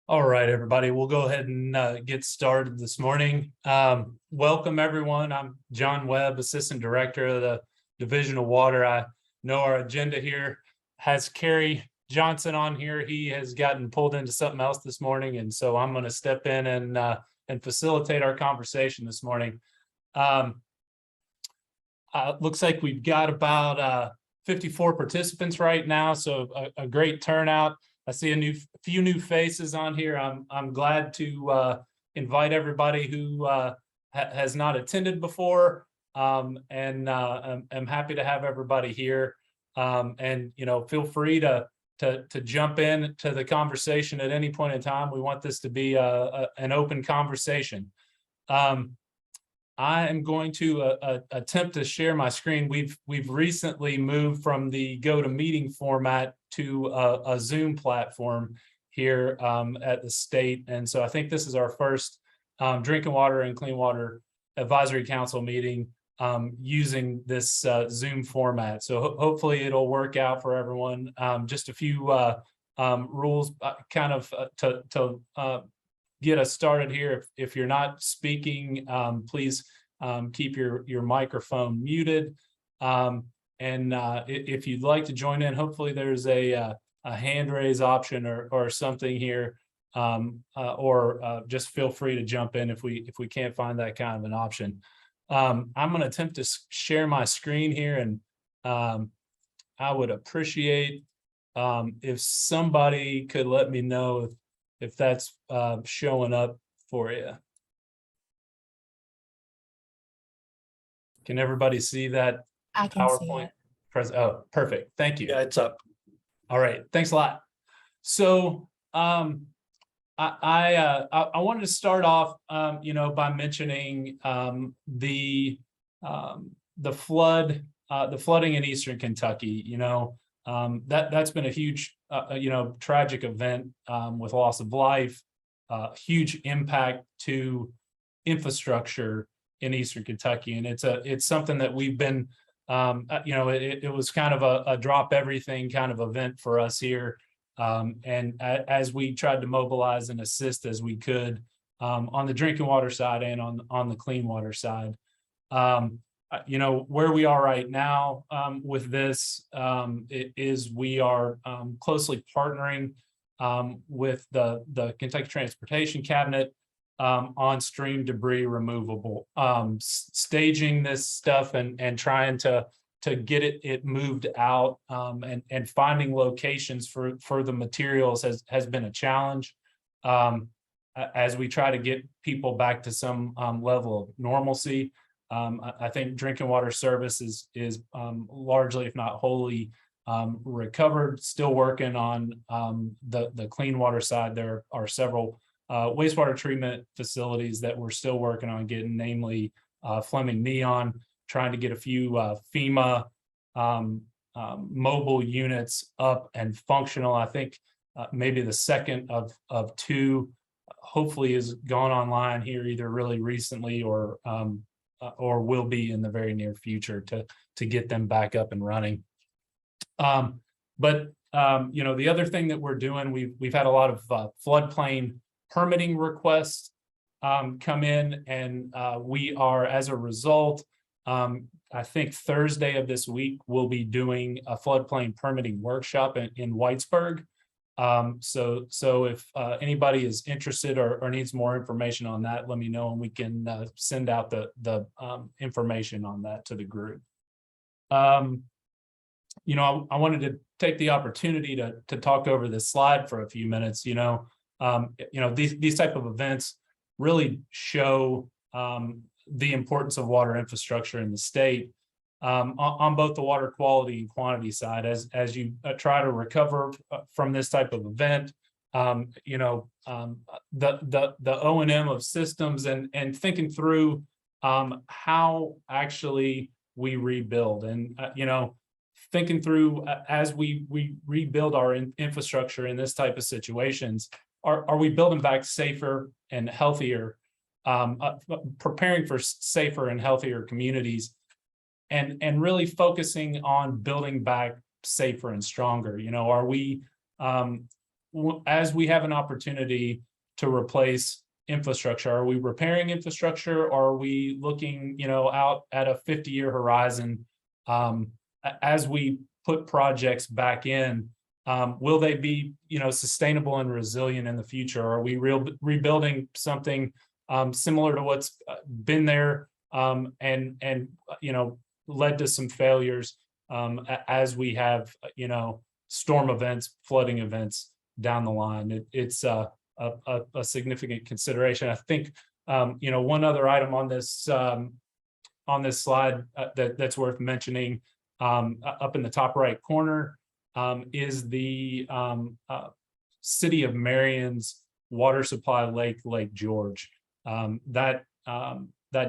All right, everybody, we'll go ahead and get started this morning. Welcome, everyone. I'm John Webb, Assistant Director of the Division of Water. I know our agenda here has Kerry Johnson on here. He has gotten pulled into something else this morning, and so I'm going to step in and facilitate our conversation this morning. Looks like we've got about 54 participants right now, so a great turnout. I see a few new faces on here. I'm glad to invite everybody who has not attended before, and I'm happy to have everybody here. And feel free to jump in to the conversation at any point in time. We want this to be an open conversation. I am going to attempt to share my screen. We've recently moved from the GoToMeeting format to a Zoom platform here at the state, and so I think this is our first Drinking Water and Clean Water Advisory Council meeting using this Zoom format. So hopefully it'll work out for everyone. Just a few rules, kind of to get us started here. If you're not speaking, please keep your microphone muted. And if you'd like to join in, hopefully there's a hand raise option or something here, or just feel free to jump in if we can't find that kind of an option. I'm going to attempt to share my screen here, and I would appreciate if somebody could let me know if that's showing up for you. Can everybody see that? I can PowerPoint? see it. Oh, perfect. Thank you. Yeah, it's up. All right. Thanks a lot. So I wanted to start off, by mentioning the flooding in Eastern Kentucky. That's been a huge, tragic event with loss of life, huge impact to infrastructure in Eastern Kentucky, and it's something that we've been, it was kind of a drop everything kind of event for us here, and as we tried to mobilize and assist as we could on the drinking water side and on the clean water side. Where we are right now with this is we are closely partnering with the Kentucky Transportation Cabinet on stream debris removable, staging this stuff and trying to get it moved out, and finding locations for the materials has been a challenge as we try to get people back to some level of normalcy. I think drinking water service is largely, if not wholly, recovered. Still working on the clean water side. There are several wastewater treatment facilities that we're still working on getting, namely Fleming Neon, trying to get a few FEMA mobile units up and functional. I think maybe the second of two hopefully has gone online here either really recently or will be in the very near future to get them back up and running. But the other thing that we're doing, we've had a lot of floodplain permitting requests come in, and we are, as a result, I think Thursday of this week we'll be doing a floodplain permitting workshop in Whitesburg. So if anybody is interested or needs more information on that, let me know, and we can send out the information on that to the group. I wanted to take the opportunity to talk over this slide for a few minutes. These type of events really show the importance of water infrastructure in the state, on both the water quality and quantity side. As you try to recover from this type of event, the O&M of systems and thinking through how actually we rebuild, and thinking through as we rebuild our infrastructure in this type of situations, are we building back safer and healthier, preparing for safer and healthier communities, and really focusing on building back safer and stronger. Are we as we have an opportunity to replace infrastructure, are we repairing infrastructure, or are we looking, out at a 50-year horizon? As we put projects back in, will they be, sustainable and resilient in the future? Are we rebuilding something similar to what's been there, and led to some failures as we have, storm events, flooding events down the line? It's a significant consideration. I think, one other item on this slide that's worth mentioning, up in the top right corner, is the City of Marion's water supply Lake George. That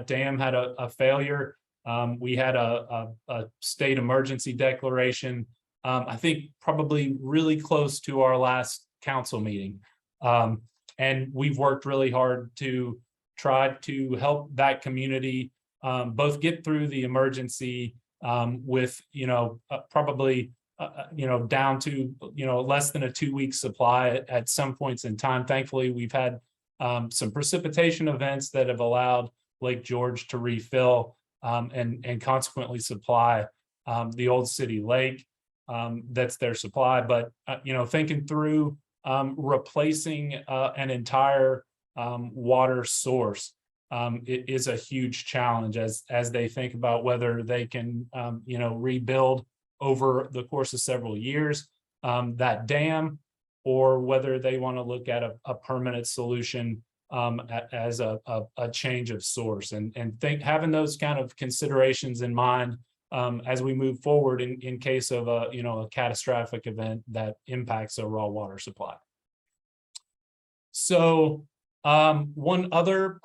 dam had a failure. We had a state emergency declaration, I think probably really close to our last council meeting. And we've worked really hard to try to help that community both get through the emergency with, probably, down to, less than a 2-week supply at some points in time. Thankfully, we've had some precipitation events that have allowed Lake George to refill and consequently supply the old city lake. That's their supply. But, thinking through replacing an entire water source, it is a huge challenge as they think about whether they can, rebuild over the course of several years that dam, or whether they want to look at a permanent solution as a change of source, and having those kind of considerations in mind as we move forward in case of a catastrophic event that impacts a raw water supply. So one other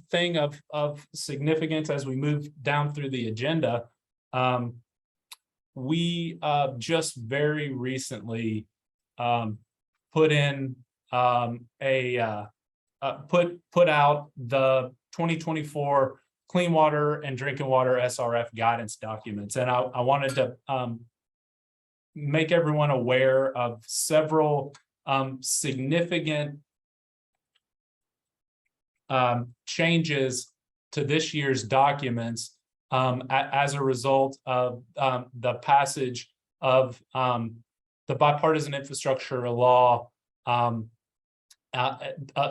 thing of significance as we move down through the agenda, we just very recently put in put out the 2024 Clean Water and Drinking Water SRF guidance documents. And I wanted to make everyone aware of several significant changes to this year's documents as a result of the passage of the bipartisan infrastructure law.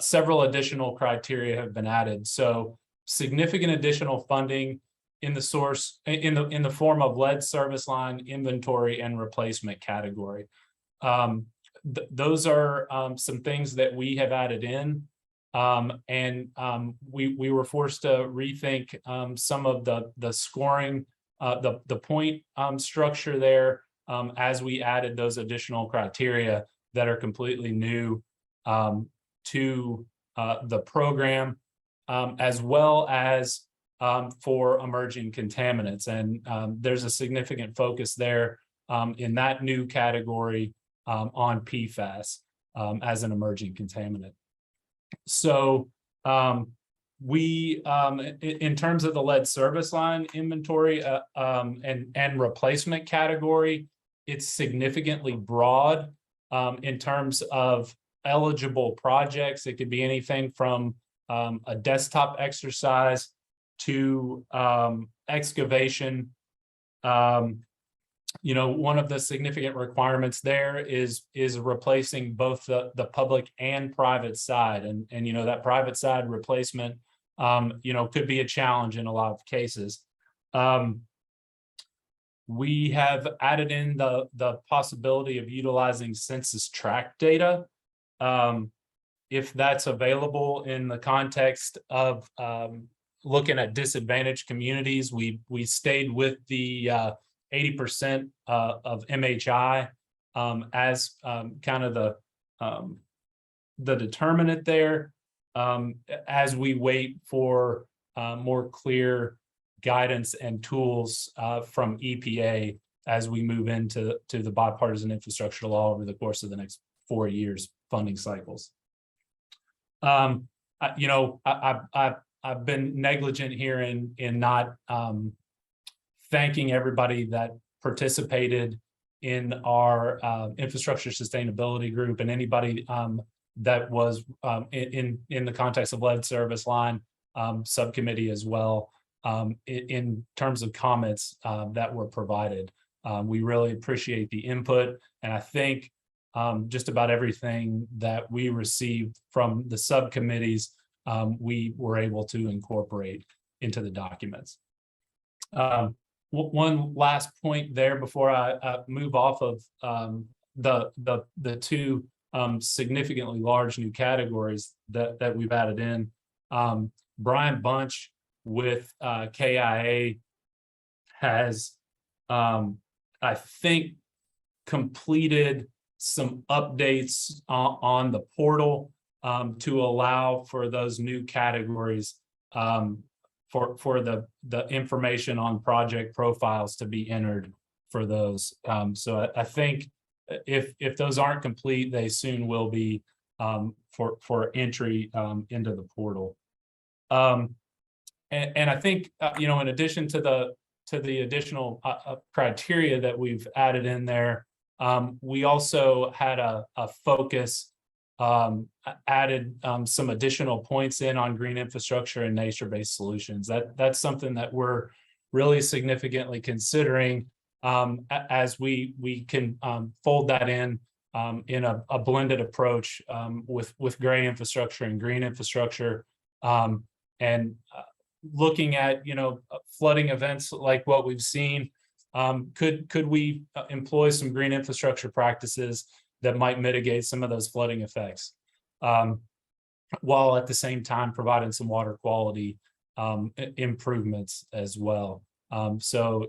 Several additional criteria have been added. So significant additional funding in the source in the form of lead service line inventory and replacement category. Those are some things that we have added in, and we were forced to rethink some of the scoring, the point structure there, as we added those additional criteria that are completely new to the program, as well as for emerging contaminants. And there's a significant focus there in that new category on PFAS as an emerging contaminant. So we, in terms of the lead service line inventory and replacement category, it's significantly broad in terms of eligible projects. It could be anything from a desktop exercise to excavation. One of the significant requirements there is replacing both the public and private side, and that private side replacement could be a challenge in a lot of cases. We have added in the possibility of utilizing census tract data if that's available in the context of looking at disadvantaged communities. We stayed with the 80% of MHI as kind of the determinant there, as we wait for more clear guidance and tools from EPA as we move into the bipartisan infrastructure law over the course of the next 4 years funding cycles. I've been negligent here in not thanking everybody that participated in our infrastructure sustainability group, and anybody that was in the context of lead service line subcommittee as well, in terms of comments that were provided. We really appreciate the input, and I think just about everything that we received from the subcommittees, we were able to incorporate into the documents. One last point there before I move off of the two significantly large new categories that we've added in. Brian Bunch with KIA has, I think, completed some updates on the portal to allow for those new categories for the information on project profiles to be entered for those. So I think if those aren't complete, they soon will be for entry into the portal. And I think you know, in addition to the additional criteria that we've added in there, we also had a focus, added some additional points in on green infrastructure and nature-based solutions. That's something that we're really significantly considering as we can fold that in a blended approach with gray infrastructure and green infrastructure, and looking at, you know, flooding events like what we've seen. Could we employ some green infrastructure practices that might mitigate some of those flooding effects, while at the same time providing some water quality improvements as well. So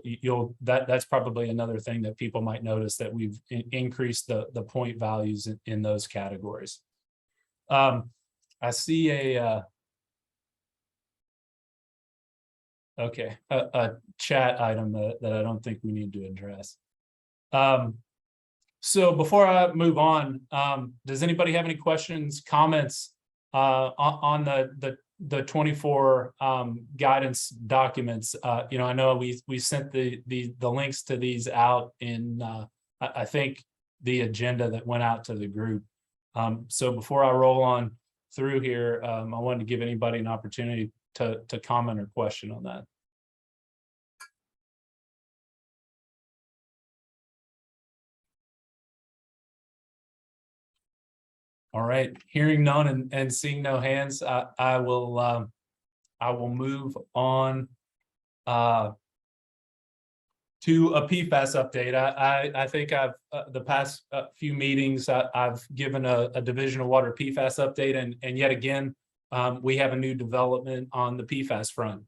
that's probably another thing that people might notice, that we've increased the point values in those categories. I see a chat item that I don't think we need to address. So before I move on, does anybody have any questions, comments on the 24 guidance documents? You know, I know we sent the links to these out in I think the agenda that went out to the group. So before I roll on through here, I wanted to give anybody an opportunity to comment or question on that. All right, hearing none and seeing no hands, I will move on to a PFAS update. I think I've the past few meetings I've given a Division of Water PFAS update, and yet again we have a new development on the PFAS front.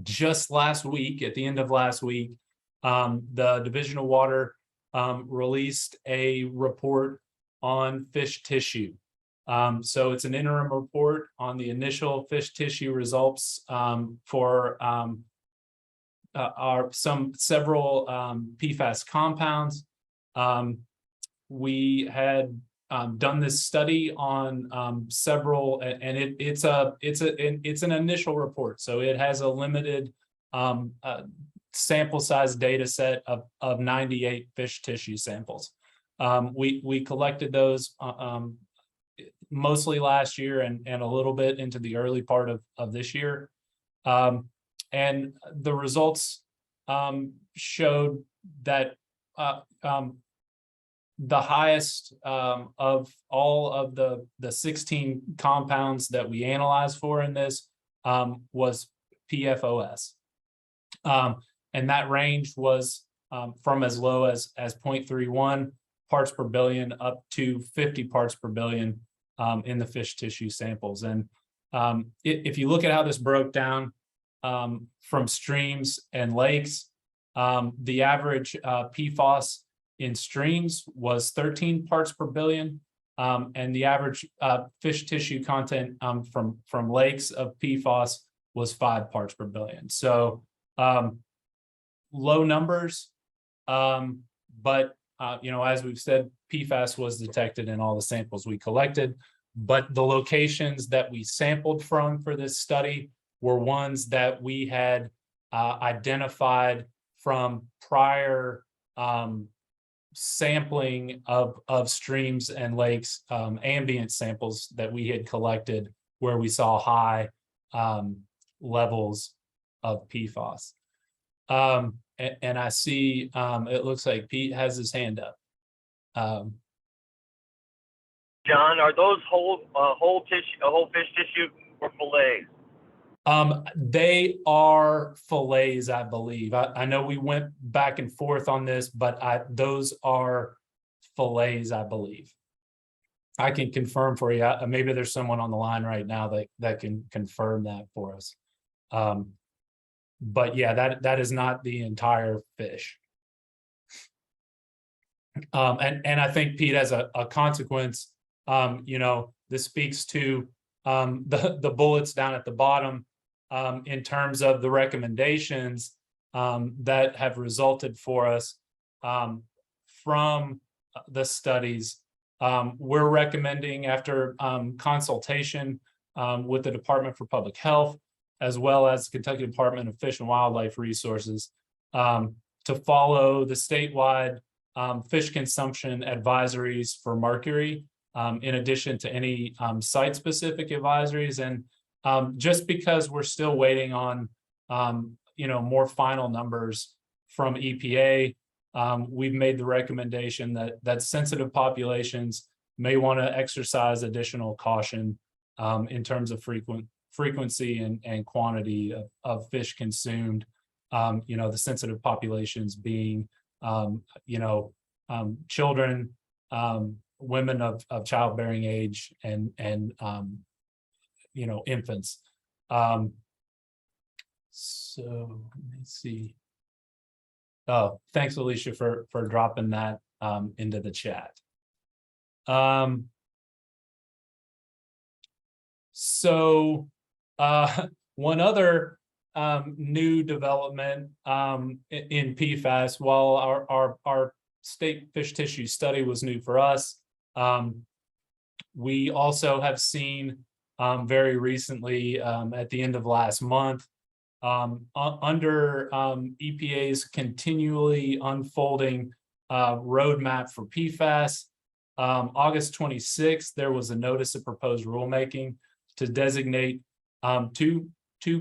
Just last week, at the end of last week, the Division of Water released a report on fish tissue. So it's an interim report on the initial fish tissue results for several PFAS compounds. We had done this study on several, and it's an initial report, so it has a limited sample size data set of 98 fish tissue samples. We collected those mostly last year and a little bit into the early part of this year. And the results showed that the highest of all of the 16 compounds that we analyzed for in this was PFOS. And that range was from as low as 0.31 parts per billion up to 50 parts per billion in the fish tissue samples. And if you look at how this broke down from streams and lakes, the average PFOS in streams was 13 parts per billion, and the average fish tissue content from lakes of PFOS was 5 parts per billion. So low numbers, but you know, as we've said, PFAS was detected in all the samples we collected, but the locations that we sampled from for this study were ones that we had identified from prior sampling of streams and lakes, ambient samples that we had collected where we saw high levels of PFAS. And I see it looks like Pete has his hand up. John, are those whole fish tissue or fillets? They are fillets, I believe. I know we went back and forth on this, but those are fillets, I believe. I can confirm for you. Maybe there's someone on the line right now that can confirm that for us. But yeah, that is not the entire fish. And I think, Pete, as a consequence, this speaks to the bullets down at the bottom in terms of the recommendations that have resulted for us from the studies. We're recommending, after consultation with the Department for Public Health, as well as Kentucky Department of Fish and Wildlife Resources, to follow the statewide fish consumption advisories for mercury, in addition to any site-specific advisories. And just because we're still waiting on more final numbers from EPA, we've made the recommendation that sensitive populations may want to exercise additional caution in terms of frequency and quantity of fish consumed. The sensitive populations being children, women of childbearing age, and infants. So let's see. Oh, thanks, Alicia, for dropping that into the chat. So one other new development in PFAS, while our state fish tissue study was new for us, we also have seen very recently, at the end of last month, under EPA's continually unfolding roadmap for PFAS, August 26th, there was a notice of proposed rulemaking to designate two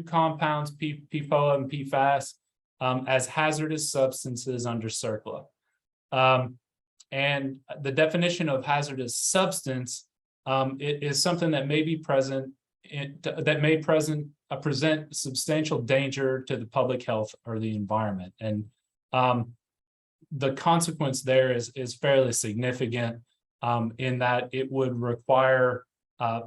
compounds, PFOA and PFAS, as hazardous substances under CERCLA. And the definition of hazardous substance is something that may be present, that may present substantial danger to the public health or the environment. And the consequence there is fairly significant, in that it would require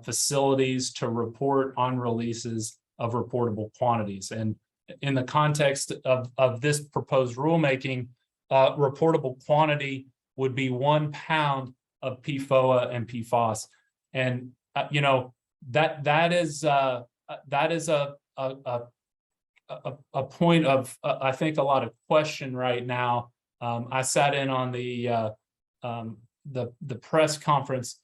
facilities to report on releases of reportable quantities. And in the context of this proposed rulemaking, reportable quantity would be 1 pound of PFOA and PFOS. And that is a point of I think a lot of question right now. I sat in on the press conference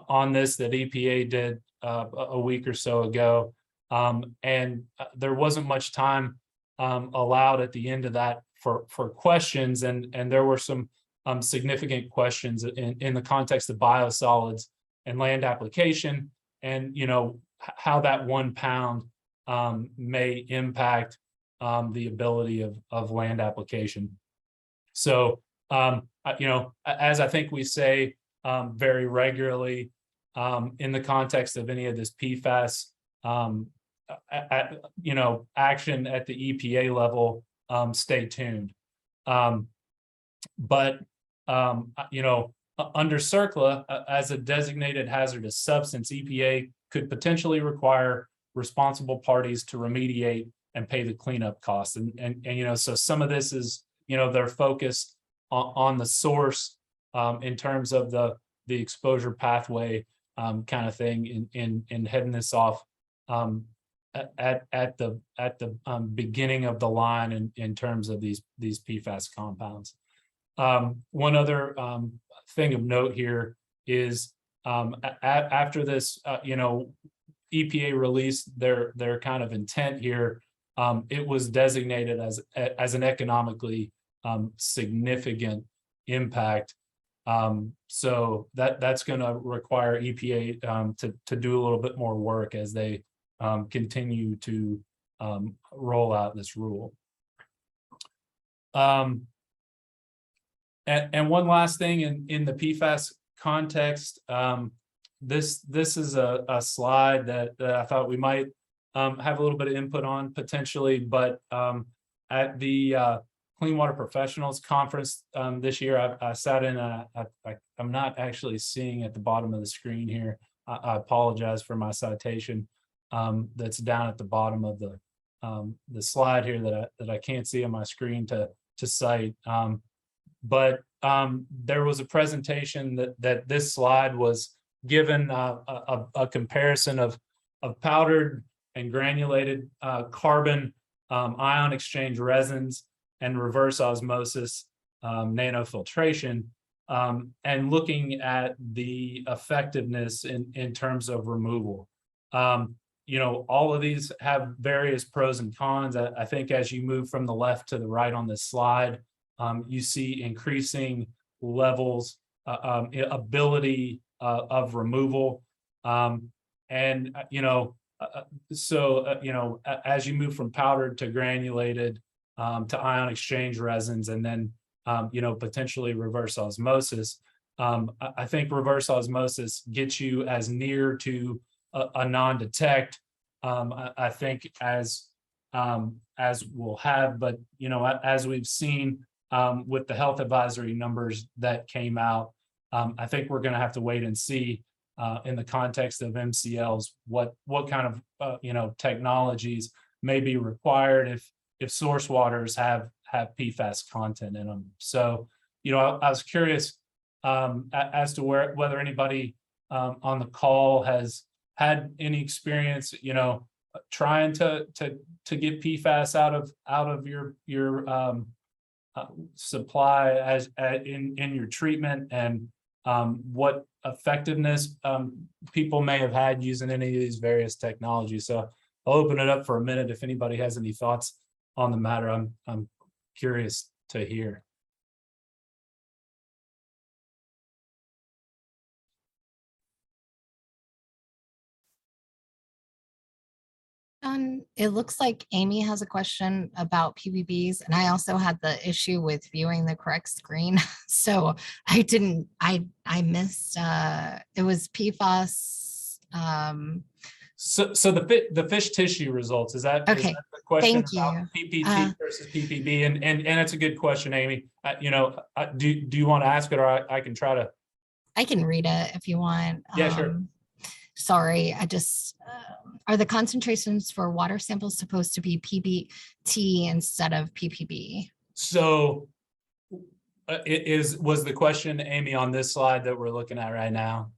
on this that EPA did a week or so ago, and there wasn't much time allowed at the end of that for questions, and there were some significant questions in the context of biosolids and land application, and how that 1 pound may impact the ability of land application. So as I think we say very regularly, in the context of any of this PFAS action at the EPA level, stay tuned. But under CERCLA, as a designated hazardous substance, EPA could potentially require responsible parties to remediate and pay the cleanup costs. And so some of this is, they're focused on the source in terms of the exposure pathway kind of thing in heading this off at the beginning of the line in terms of these PFAS compounds. One other thing of note here is after this, EPA released their kind of intent here. It was designated as an economically significant impact. So that's going to require EPA to do a little bit more work as they continue to roll out this rule. And one last thing in the PFAS context, this is a slide that I thought we might have a little bit of input on potentially, but at the Clean Water Professionals Conference this year, I sat in I'm not actually seeing at the bottom of the screen here. I apologize for my citation that's down at the bottom of the slide here that I can't see on my screen to cite. But there was a presentation that this slide was given a comparison of powdered and granulated carbon ion exchange resins and reverse osmosis nanofiltration, and looking at the effectiveness in terms of removal. All of these have various pros and cons. I think as you move from the left to the right on this slide, you see increasing levels, ability of removal. As you move from powdered to granulated to ion exchange resins, and then, potentially reverse osmosis, I think reverse osmosis gets you as near to a non-detect, I think, as we'll have, but, as we've seen with the health advisory numbers that came out, I think we're going to have to wait and see in the context of MCLs what kind of technologies may be required if source waters have PFAS content in them. So I was curious as to whether anybody on the call has had any experience trying to get PFAS out of your supply in your treatment, and what effectiveness people may have had using any of these various technologies. So I'll open it up for a minute if anybody has any thoughts on the matter. I'm curious to hear. It looks like Amy has a question about PBBs, and I also had the issue with viewing the correct screen. So I missed, it was PFAS. So the fish tissue results, is that Okay, the question thank about you. PPT versus PPB? And it's a good question, Amy. Do you want to ask it, or I can try to? I can read it if you want. Yeah, sure. Sorry, are the concentrations for water samples supposed to be PBT instead of PPB? So was the question, Amy, on this slide that we're looking at right now?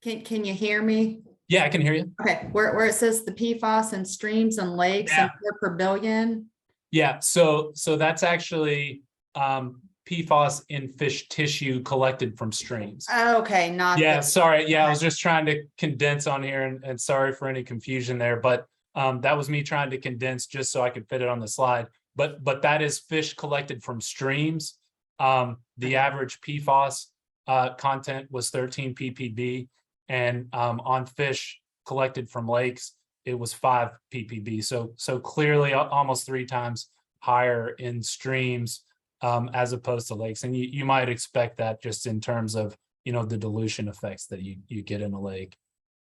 Can you hear me? Yeah, I can hear you. Okay, where it says the PFAS in streams and lakes and per billion. Yeah, so that's actually PFAS in fish tissue collected from streams. Okay, not. Yeah, sorry. Yeah, I was just trying to condense on here, and sorry for any confusion there, but that was me trying to condense just so I could fit it on the slide. But that is fish collected from streams. The average PFAS content was 13 ppb, and on fish collected from lakes, it was 5 ppb. So clearly almost 3 times higher in streams as opposed to lakes. And you might expect that just in terms of the dilution effects that you get in a lake.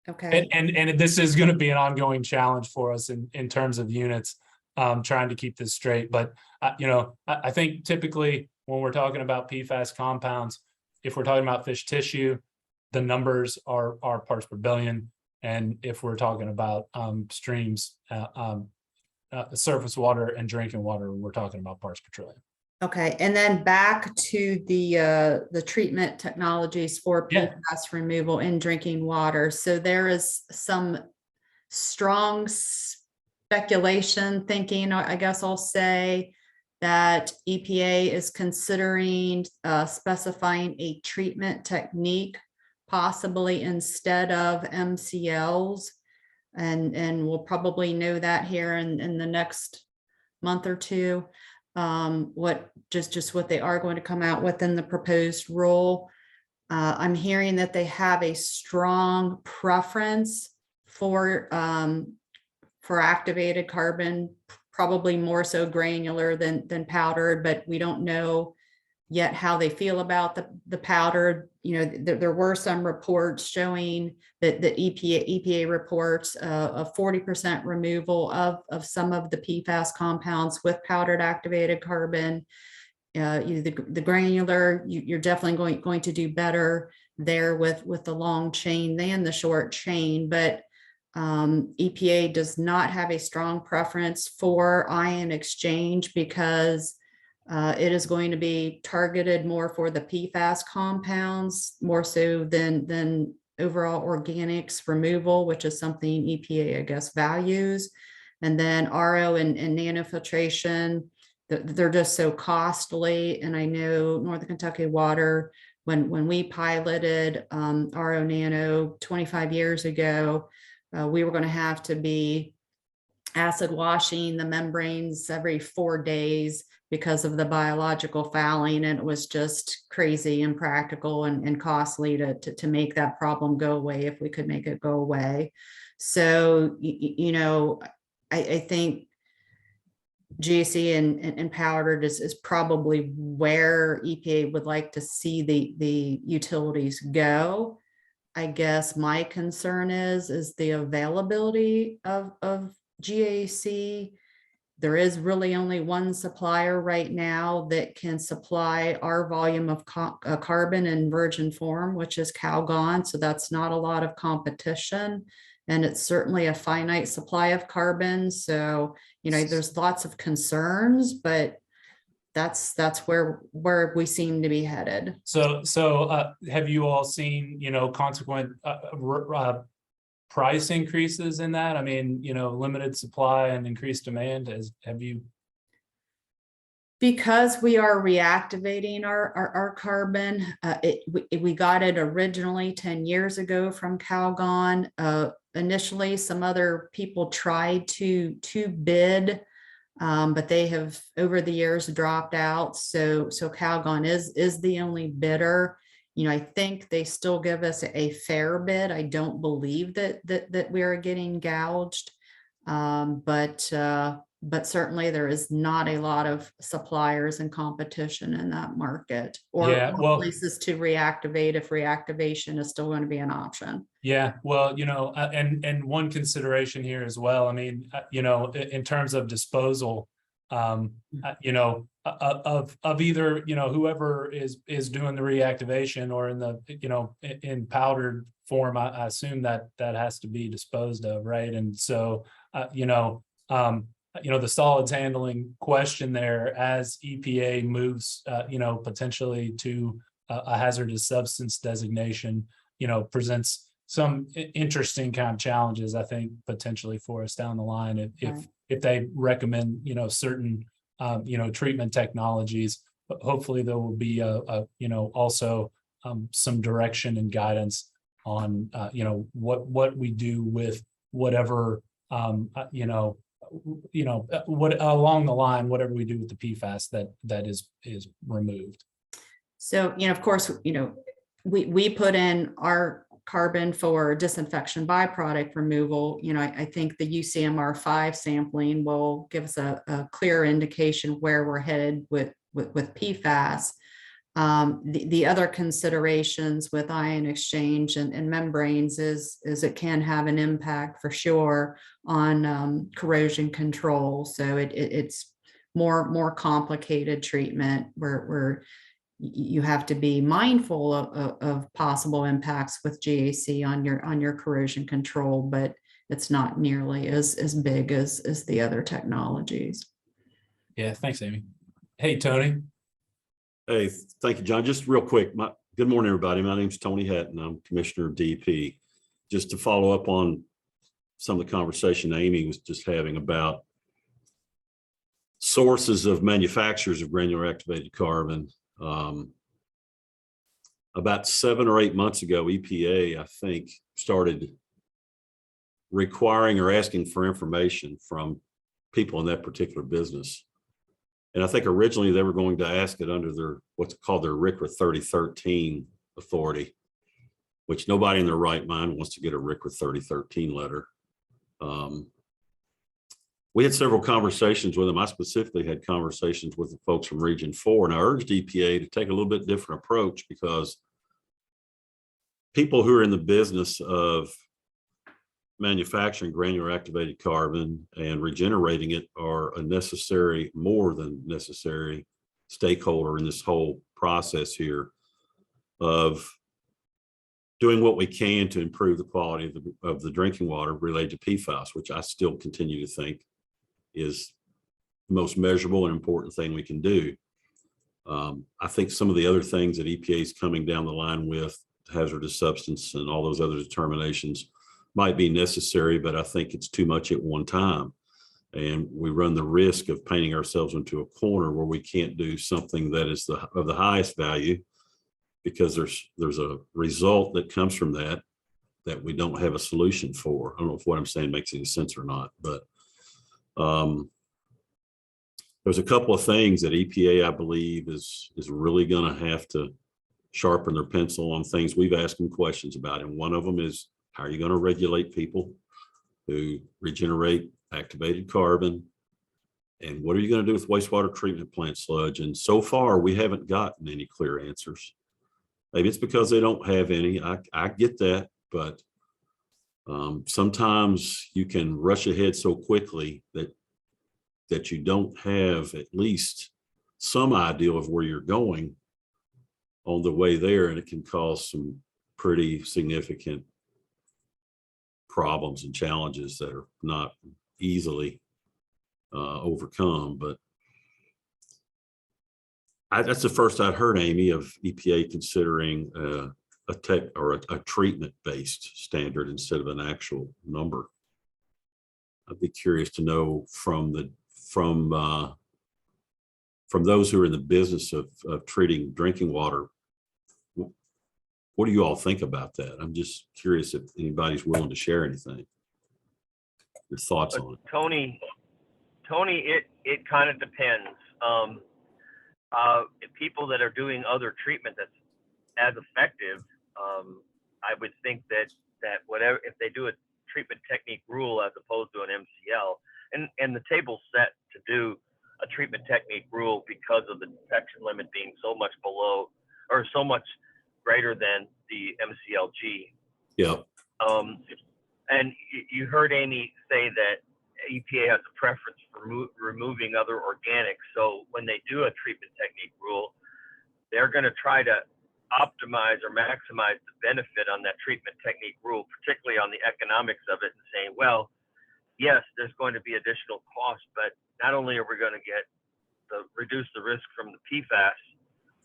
Okay. And this is going to be an ongoing challenge for us in terms of units, trying to keep this straight. But I think typically when we're talking about PFAS compounds, if we're talking about fish tissue, the numbers are parts per billion. And if we're talking about streams, surface water and drinking water, we're talking about parts per trillion. Okay, and then back to the treatment technologies for PFAS removal in drinking water. So there is some strong speculation thinking, I guess I'll say, that EPA is considering specifying a treatment technique, possibly instead of MCLs. And we'll probably know that here in the next month or two. what they are going to come out with in the proposed rule. I'm hearing that they have a strong preference for activated carbon, probably more so granular than powdered, but we don't know yet how they feel about the powdered. You know, there were some reports showing that the EPA reports a 40% removal of some of the PFAS compounds with powdered activated carbon. The granular, you're definitely going to do better there with the long chain than the short chain, but EPA does not have a strong preference for ion exchange because it is going to be targeted more for the PFAS compounds, more so than overall organics removal, which is something EPA, I guess, values. And then RO and nanofiltration, they're just so costly. And I know Northern Kentucky Water, when we piloted RO Nano 25 years ago, we were going to have to be acid washing the membranes every 4 days because of the biological fouling, and it was just crazy, impractical, and costly to make that problem go away if we could make it go away. So, you know, I think GAC and powdered is probably where EPA would like to see the utilities go. I guess my concern is the availability of GAC. There is really only one supplier right now that can supply our volume of carbon in virgin form, which is Calgon. So that's not a lot of competition. And it's certainly a finite supply of carbon. So, you know, there's lots of concerns, but that's where we seem to be headed. So have you all seen, you know, consequent price increases in that? I mean, you know, limited supply and increased demand. Have you? Because we are reactivating our carbon, we got it originally 10 years ago from Calgon. Initially, some other people tried to bid, but they have over the years dropped out. So Calgon is the only bidder. You know, I think they still give us a fair bid. I don't believe that we are getting gouged, but certainly there is not a lot of suppliers and competition in that market, or places to reactivate if reactivation is still going to be an option. Yeah, well, you know, and one consideration here as well. I mean, you know, in terms of disposal, you know, of either, you know, whoever is doing the reactivation or in the, you know, in powdered form, I assume that has to be disposed of, right? And so, you know, the solids handling question there as EPA moves, you know, potentially to a hazardous substance designation, you know, presents some interesting kind of challenges, I think, potentially for us down the line if they recommend, you know, certain, you know, treatment technologies. But hopefully there will be you know, also some direction and guidance on, you know, what we do with whatever, you know, what along the line, whatever we do with the PFAS that is removed. So, you know, of course, you know, we put in our carbon for disinfection byproduct removal. You know, I think the UCMR 5 sampling will give us a clear indication where we're headed with PFAS. The other considerations with ion exchange and membranes is it can have an impact for sure on corrosion control. So it's more complicated treatment where you have to be mindful of possible impacts with GAC on your corrosion control, but it's not nearly as big as the other technologies. Yeah, thanks, Amy. Hey, Tony. Hey, thank you, John. Just real quick, good morning, everybody. My name's Tony Hatton. I'm Commissioner of DP. Just to follow up on some of the conversation Amy was just having about sources of manufacturers of granular activated carbon. About 7 or 8 months ago, EPA, I think, started requiring or asking for information from people in that particular business And I think originally they were going to ask it under their, what's called their RCRA 3013 authority, which nobody in their right mind wants to get a RCRA 3013 letter. We had several conversations with them. I specifically had conversations with the folks from Region 4, and I urged EPA to take a little bit different approach, because people who are in the business of manufacturing granular activated carbon and regenerating it are a necessary, more than necessary, stakeholder in this whole process here of doing what we can to improve the quality of the drinking water related to PFAS, which I still continue to think is the most measurable and important thing we can do. I think some of the other things that EPA is coming down the line with, hazardous substance and all those other determinations, might be necessary, but I think it's too much at one time. And we run the risk of painting ourselves into a corner where we can't do something that is of the highest value, because there's a result that comes from that we don't have a solution for. I don't know if what I'm saying makes any sense or not, but there's a couple of things that EPA, I believe, is really going to have to sharpen their pencil on, things we've asked them questions about. And one of them is, how are you going to regulate people who regenerate activated carbon? And what are you going to do with wastewater treatment plant sludge? And so far, we haven't gotten any clear answers. Maybe it's because they don't have any. I get that, but sometimes you can rush ahead so quickly that you don't have at least some idea of where you're going on the way there, and it can cause some pretty significant problems and challenges that are not easily overcome. But that's the first I'd heard, Amy, of EPA considering a tech or a treatment-based standard instead of an actual number. I'd be curious to know from those who are in the business of treating drinking water, what do you all think about that? I'm just curious if anybody's willing to share anything. Your thoughts on it. Tony, it kind of depends. People that are doing other treatment that's as effective, I would think that whatever, if they do a treatment technique rule as opposed to an MCL, and the table's set to do a treatment technique rule because of the detection limit being so much below or so much greater than the MCLG. Yeah. And you heard Amy say that EPA has a preference for removing other organics. So when they do a treatment technique rule, they're going to try to optimize or maximize the benefit on that treatment technique rule, particularly on the economics of it, and saying, well, yes, there's going to be additional costs, but not only are we going to reduce the risk from the PFAS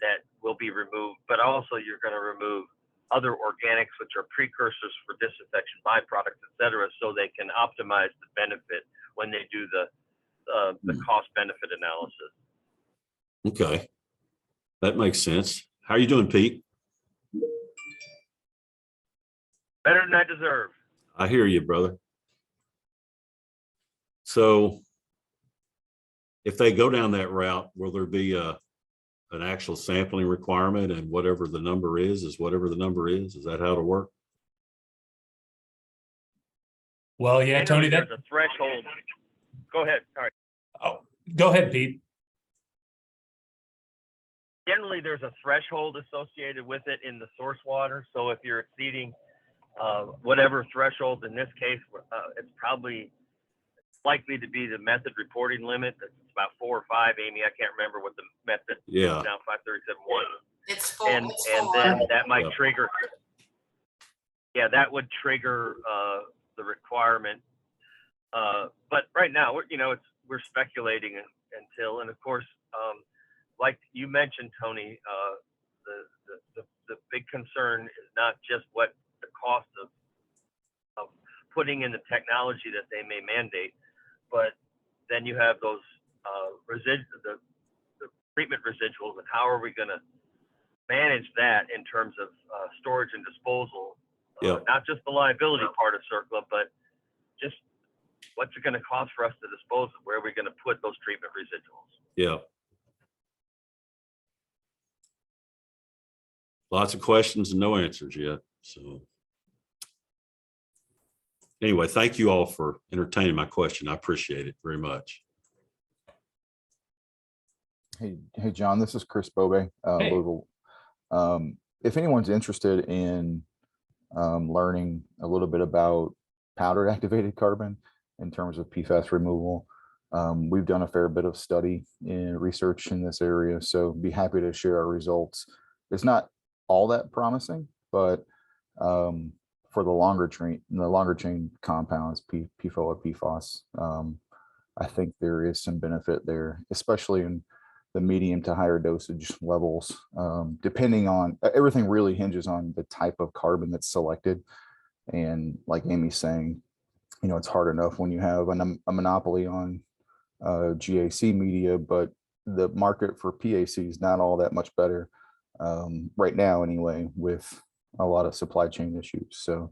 that will be removed, but also you're going to remove other organics, which are precursors for disinfection byproducts, et cetera, so they can optimize the benefit when they do the cost benefit analysis. Okay. That makes sense. How are you doing, Pete? Better than I deserve. I hear you, brother. So if they go down that route, will there be an actual sampling requirement, and whatever the number is whatever the number is? Is that how it'll work? Well, yeah, Tony, there's a threshold. Go ahead. Sorry. Oh, go ahead, Pete. Generally, there's a threshold associated with it in the source water. So if you're exceeding whatever threshold, in this case, it's probably likely to be the method reporting limit. That's about 4 or 5. Amy, I can't remember what the method. Yeah. Now 537.1. It's full. And then that might trigger. Yeah, that would trigger the requirement. But right now, we're speculating until, and of course, like you mentioned, Tony, the big concern is not just what the cost of putting in the technology that they may mandate, but then you have those the treatment residuals, and how are we going to manage that in terms of storage and disposal? Yeah. Not just the liability part of CERCLA, but just what's it going to cost for us to dispose of? Where are we going to put those treatment residuals? Yeah. Lots of questions and no answers yet. So anyway, thank you all for entertaining my question. I appreciate it very much. Hey, John, this is Chris Bobe, Hey. Louisville. If anyone's interested in learning a little bit about powdered activated carbon in terms of PFAS removal, we've done a fair bit of study and research in this area, so be happy to share our results. It's not all that promising, but for the longer chain compounds, PFOA or PFOS, I think there is some benefit there, especially in the medium to higher dosage levels. Depending on, everything really hinges on the type of carbon that's selected. And like Amy's saying, you know, it's hard enough when you have a monopoly on GAC media, but the market for PAC is not all that much better right now anyway, with a lot of supply chain issues. So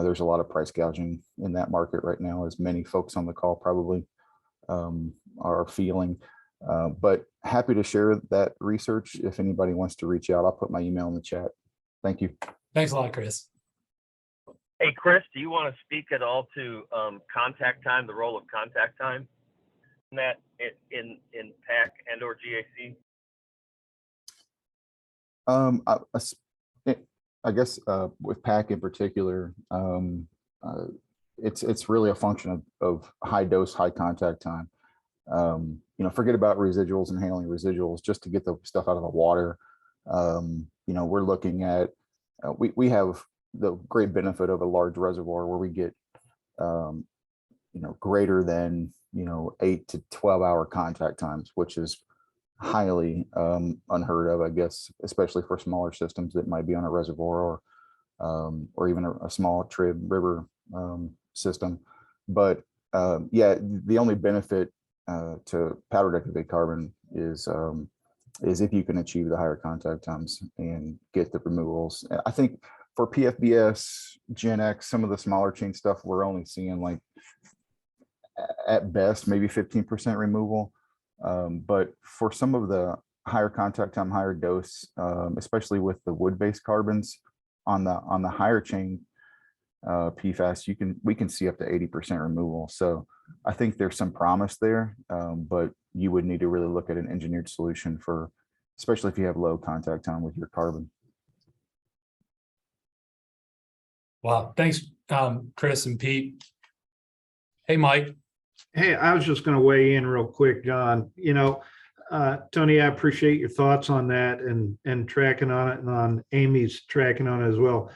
there's a lot of price gouging in that market right now, as many folks on the call probably are feeling. But happy to share that research if anybody wants to reach out. I'll put my email in the chat. Thank you. Thanks a lot, Chris. Hey, Chris, do you want to speak at all to contact time, the role of contact time in that in PAC and or GAC? I guess with PAC in particular, it's really a function of high dose, high contact time. You know, forget about residuals and handling residuals just to get the stuff out of the water. You know, we're looking at, we have the great benefit of a large reservoir where we get, you know, greater than, you know, 8 to 12 hour contact times, which is highly unheard of, I guess, especially for smaller systems that might be on a reservoir or even a small trib river system. But yeah, the only benefit to powdered activated carbon is if you can achieve the higher contact times and get the removals. I think for PFBS, Gen X, some of the smaller chain stuff, we're only seeing like at best maybe 15% removal. But for some of the higher contact time, higher dose, especially with the wood-based carbons on the higher chain PFAS, we can see up to 80% removal. So I think there's some promise there, but you would need to really look at an engineered solution for, especially if you have low contact time with your carbon. Wow. Thanks, Chris and Pete. Hey, Mike. Hey, I was just going to weigh in real quick, John. You know, Tony, I appreciate your thoughts on that and tracking on it, and on Amy's tracking on it as well.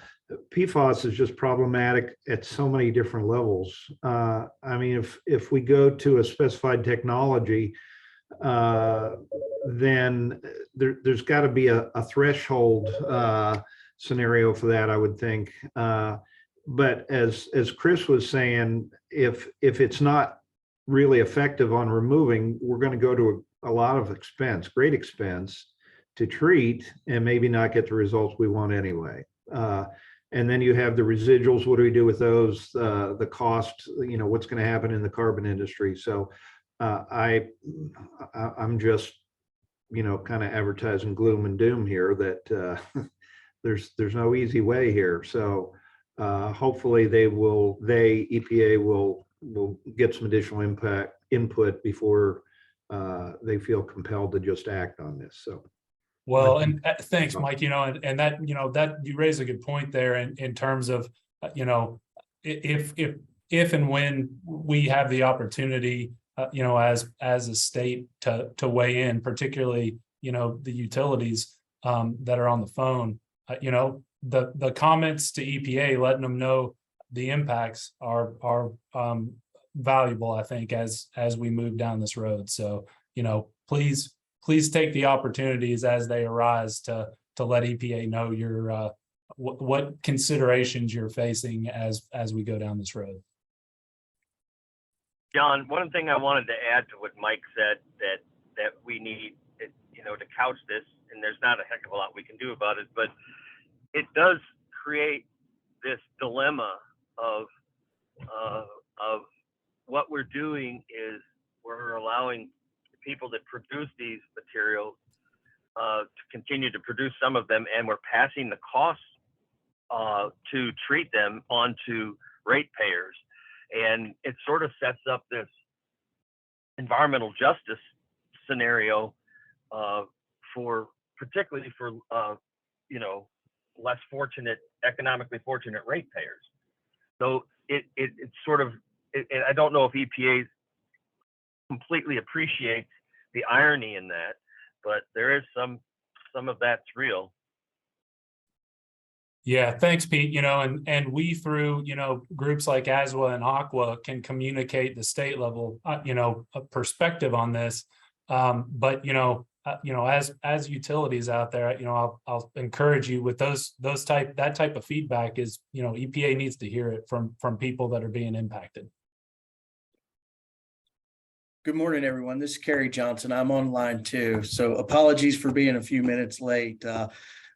PFAS is just problematic at so many different levels. I mean, if we go to a specified technology, then there's got to be a threshold scenario for that, I would think. But as Chris was saying, if it's not really effective on removing, we're going to go to a lot of expense, great expense to treat, and maybe not get the results we want anyway. And then you have the residuals. What do we do with those? The cost, you know, what's going to happen in the carbon industry. So I'm just, you know, kind of advertising gloom and doom here that there's no easy way here. So hopefully EPA will get some additional input before they feel compelled to just act on this. So. Well, and thanks, Mike. You know, and that, you know, that you raise a good point there in terms of, you know, if and when we have the opportunity, you know, as a state to weigh in, particularly, you know, the utilities that are on the phone, you know, the comments to EPA, letting them know the impacts are valuable, I think, as we move down this road. So, you know, please take the opportunities as they arise to let EPA know your what considerations you're facing as we go down this road. John, one thing I wanted to add to what Mike said that we need, you know, to couch this, and there's not a heck of a lot we can do about it, but it does create this dilemma of what we're doing is we're allowing people that produce these materials to continue to produce some of them, and we're passing the costs to treat them onto ratepayers. And it sort of sets up this environmental justice scenario particularly for less fortunate, economically fortunate ratepayers. So it's sort of, I don't know if EPA completely appreciates the irony in that, but there is some of that's real. Yeah, thanks, Pete. And we through, groups like ASWA and Aqua can communicate the state level, a perspective on this. But, as utilities out there, I'll encourage you with that type of feedback is, EPA needs to hear it from people that are being impacted. Good morning, everyone. This is Kerry Johnson. I'm online too. So apologies for being a few minutes late, but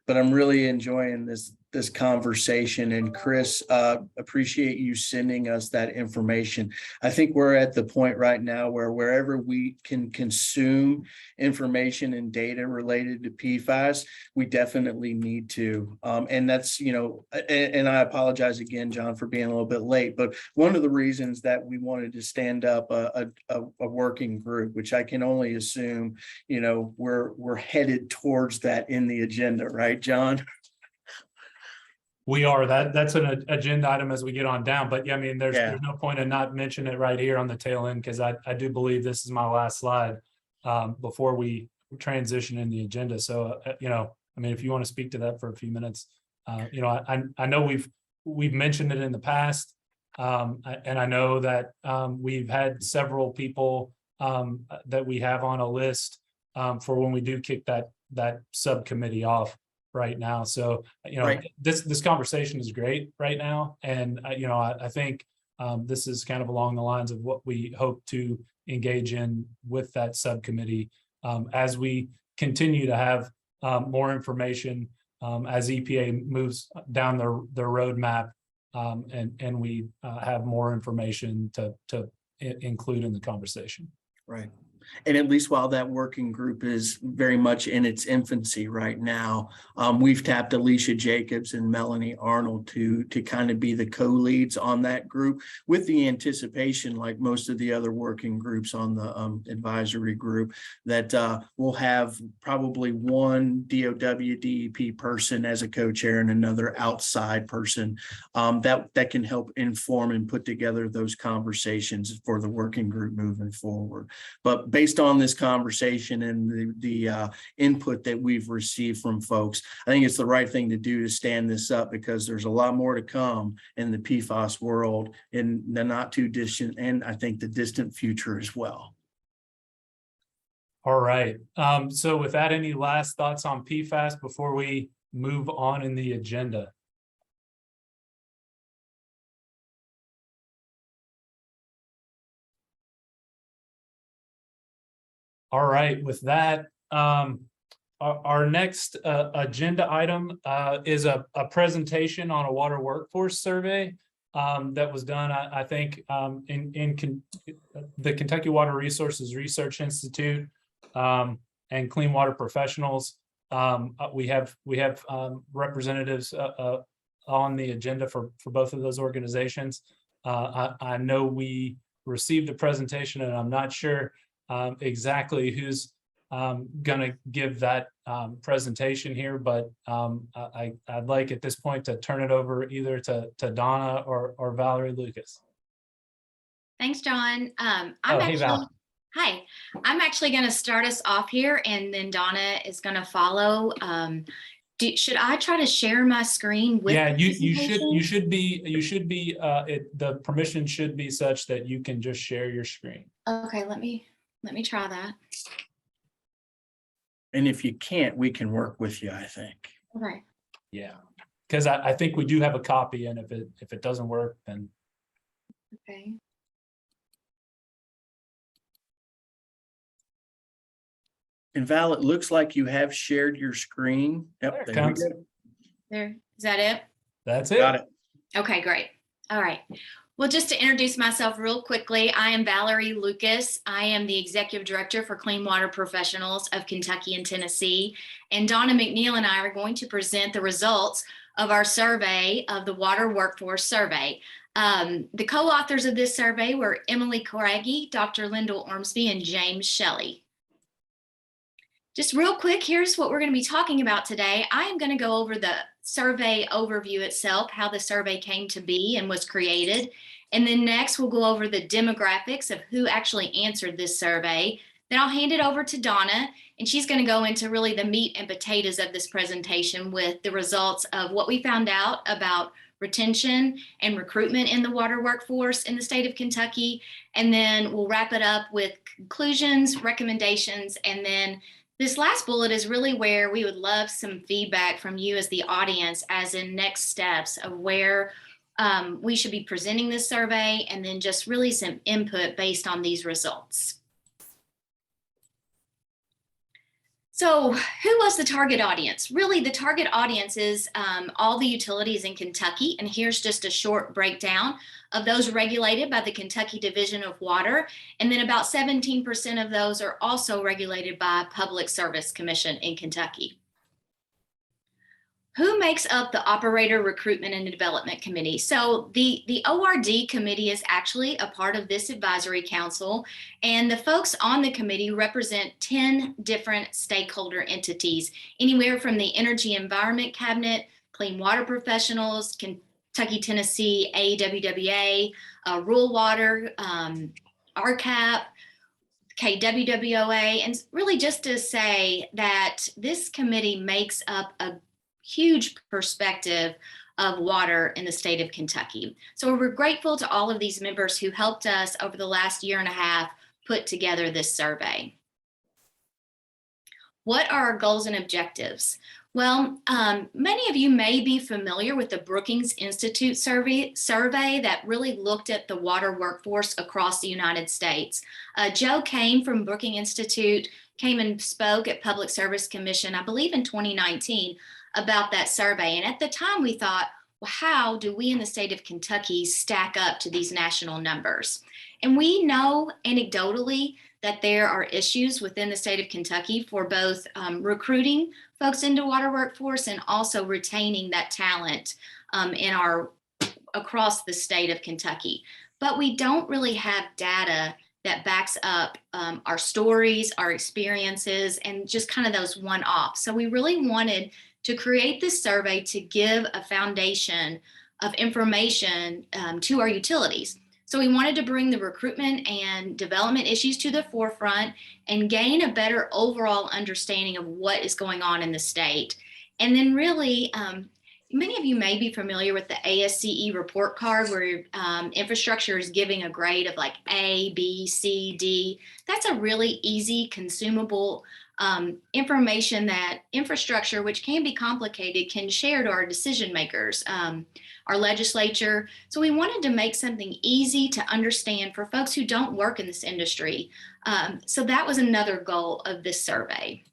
I'm really enjoying this conversation. And Chris, appreciate you sending us that information. I think we're at the point right now where wherever we can consume information and data related to PFAS, we definitely need to. And that's, and I apologize again, John, for being a little bit late, but one of the reasons that we wanted to stand up a working group, which I can only assume, we're headed towards that in the agenda, right, John? We are. That's an agenda item as we get on down. But yeah, I mean, there's no point in not mentioning it right here on the tail end, because I do believe this is my last slide before we transition in the agenda. So, if you want to speak to that for a few minutes, I know we've mentioned it in the past, and I know that we've had several people that we have on a list for when we do kick that subcommittee off right now. So, Right. This conversation is great right now. And, I think this is kind of along the lines of what we hope to engage in with that subcommittee as we continue to have more information as EPA moves down the roadmap and we have more information to include in the conversation. Right. And at least while that working group is very much in its infancy right now, we've tapped Alicia Jacobs and Melanie Arnold to kind of be the co-leads on that group, with the anticipation, like most of the other working groups on the advisory group, that we'll have probably one DOW DEP person as a co-chair and another outside person that can help inform and put together those conversations for the working group moving forward. But based on this conversation and the input that we've received from folks, I think it's the right thing to do to stand this up, because there's a lot more to come in the PFAS world in the not too distant, and I think the distant future as well. All right. So with that, any last thoughts on PFAS before we move on in the agenda? All right, with that, our next agenda item is a presentation on a water workforce survey that was done, I think, in the Kentucky Water Resources Research Institute and Clean Water Professionals. We have representatives on the agenda for both of those organizations. I know we received a presentation, and I'm not sure exactly who's going to give that presentation here, but I'd like at this point to turn it over either to Donna or Valerie Lucas. Thanks, John. Hey, Val. Hi, I'm actually going to start us off here, and then Donna is going to follow. Should I try to share my screen with? Yeah, you should be. The permission should be such that you can just share your screen. Okay, let me try that. And if you can't, we can work with you, I think. Okay. Yeah, because I think we do have a copy, and if it doesn't work, then. Okay. And Val, it looks like you have shared your screen. Yep, There it there we comes. go. There, is that it? That's it. Got it. Okay, great. All right. Well, just to introduce myself real quickly, I am Valerie Lucas. I am the Executive Director for Clean Water Professionals of Kentucky and Tennessee. And Donna McNeil and I are going to present the results of our survey of the Water Workforce Survey. The co-authors of this survey were Emily Craigie, Dr. Lyndall Ormsby, and James Shelley. Just real quick, here's what we're going to be talking about today. I am going to go over the survey overview itself, how the survey came to be and was created. And then next, we'll go over the demographics of who actually answered this survey. Then I'll hand it over to Donna, and she's going to go into really the meat and potatoes of this presentation with the results of what we found out about retention and recruitment in the water workforce in the state of Kentucky. And then we'll wrap it up with conclusions, recommendations, and then this last bullet is really where we would love some feedback from you as the audience, as in next steps of where we should be presenting this survey, and then just really some input based on these results. So who was the target audience? Really, the target audience is all the utilities in Kentucky. And here's just a short breakdown of those regulated by the Kentucky Division of Water. And then about 17% of those are also regulated by Public Service Commission in Kentucky. Who makes up the Operator Recruitment and Development Committee? So the ORD committee is actually a part of this advisory council, and the folks on the committee represent 10 different stakeholder entities, anywhere from the Energy Environment Cabinet, Clean Water Professionals, Kentucky, Tennessee, AWWA, Rural Water, RCAP, KWWOA, and really just to say that this committee makes up a huge perspective of water in the state of Kentucky. So we're grateful to all of these members who helped us over the last year and a half put together this survey. What are our goals and objectives? Well, many of you may be familiar with the Brookings Institute survey that really looked at the water workforce across the United States. Joe Kane from Brookings Institute came and spoke at Public Service Commission, I believe in 2019, about that survey. And at the time we thought, well, how do we in the state of Kentucky stack up to these national numbers? And we know anecdotally that there are issues within the state of Kentucky for both recruiting folks into water workforce and also retaining that talent across the state of Kentucky. But we don't really have data that backs up our stories, our experiences, and just kind of those one-offs. So we really wanted to create this survey to give a foundation of information to our utilities. So we wanted to bring the recruitment and development issues to the forefront and gain a better overall understanding of what is going on in the state. And then really, many of you may be familiar with the ASCE report card where infrastructure is giving a grade of like A, B, C, D. That's a really easy, consumable information that infrastructure, which can be complicated, can share to our decision makers, our legislature. So we wanted to make something easy to understand for folks who don't work in this industry. So that was another goal of this survey.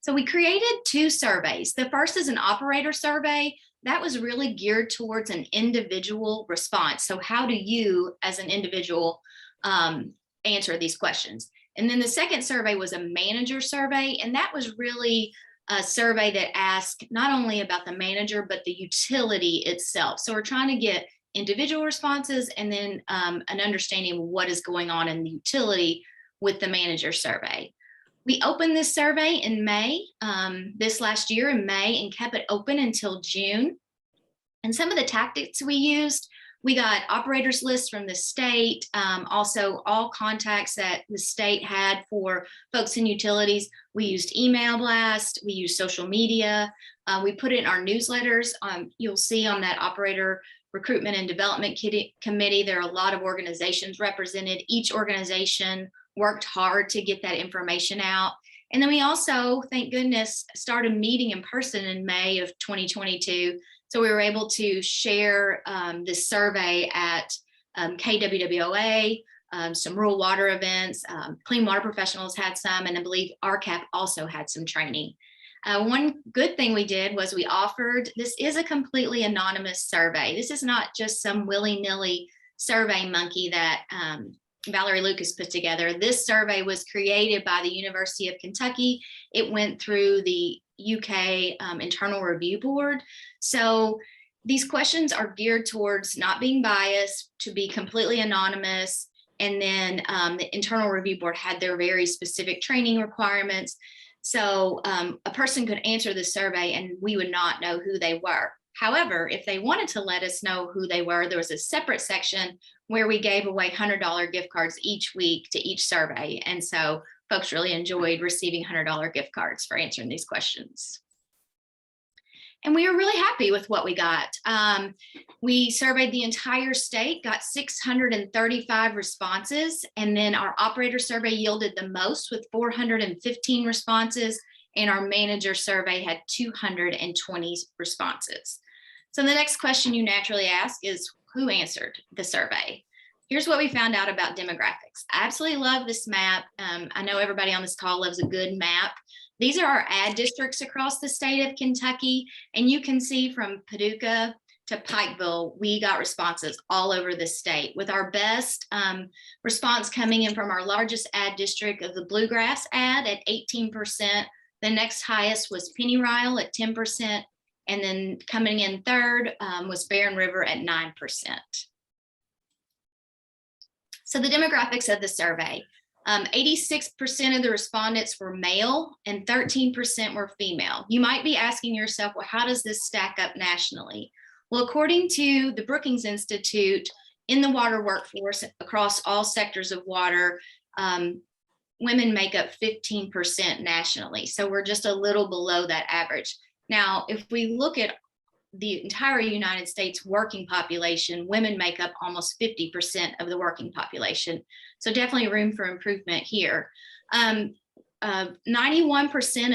So we created two surveys. The first is an operator survey. That was really geared towards an individual response. So how do you as an individual answer these questions? And then the second survey was a manager survey, and that was really a survey that asked not only about the manager, but the utility itself. So we're trying to get individual responses and then an understanding of what is going on in the utility with the manager survey. We opened this survey in May, this last year in May, and kept it open until June. And some of the tactics we used, we got operators lists from the state, also all contacts that the state had for folks in utilities. We used email blast, we used social media, we put it in our newsletters. You'll see on that Operator Recruitment and Development Committee, there are a lot of organizations represented. Each organization worked hard to get that information out. And then we also, thank goodness, started meeting in person in May of 2022. So we were able to share this survey at KWWOA, some rural water events, Clean Water Professionals had some, and I believe RCAP also had some training. One good thing we did was we offered, this is a completely anonymous survey. This is not just some willy-nilly survey monkey that Valerie Lucas put together. This survey was created by the University of Kentucky. It went through the UK Internal Review Board. So these questions are geared towards not being biased, to be completely anonymous. And then the Internal Review Board had their very specific training requirements. So a person could answer the survey and we would not know who they were. However, if they wanted to let us know who they were, there was a separate section where we gave away $100 gift cards each week to each survey. And so folks really enjoyed receiving $100 gift cards for answering these questions. And we were really happy with what we got. We surveyed the entire state, got 635 responses, and then our operator survey yielded the most with 415 responses, and our manager survey had 220 responses. So the next question you naturally ask is, who answered the survey? Here's what we found out about demographics. I absolutely love this map. I know everybody on this call loves a good map. These are our ad districts across the state of Kentucky, and you can see from Paducah to Pikeville, we got responses all over the state, with our best response coming in from our largest ad district of the Bluegrass ad at 18%. The next highest was Penny Ryle at 10%, and then coming in third was Barren River at 9%. So the demographics of the survey. 86% of the respondents were male and 13% were female. You might be asking yourself, well, how does this stack up nationally? Well, according to the Brookings Institute, in the water workforce across all sectors of water, women make up 15% nationally. So we're just a little below that average. Now, if we look at the entire United States working population, women make up almost 50% of the working population. So definitely room for improvement here. 91%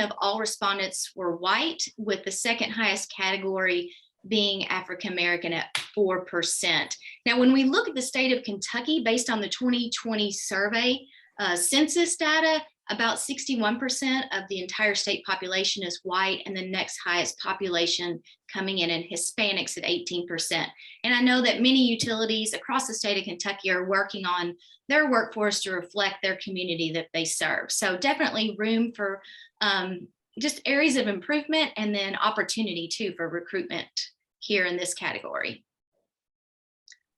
of all respondents were white, with the second highest category being African American at 4%. Now, when we look at the state of Kentucky, based on the 2020 survey census data, about 61% of the entire state population is white, and the next highest population coming in Hispanics at 18%. And I know that many utilities across the state of Kentucky are working on their workforce to reflect their community that they serve. So definitely room for just areas of improvement, and then opportunity too for recruitment here in this category.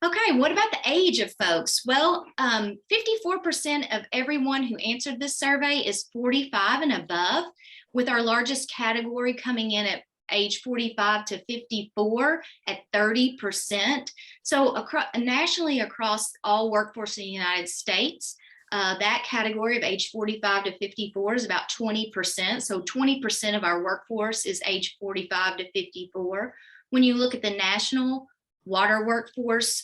Okay, what about the age of folks? Well, 54% of everyone who answered this survey is 45 and above, with our largest category coming in at age 45 to 54 at 30%. So nationally across all workforce in the United States, that category of age 45 to 54 is about 20%. So 20% of our workforce is age 45 to 54. When you look at the national water workforce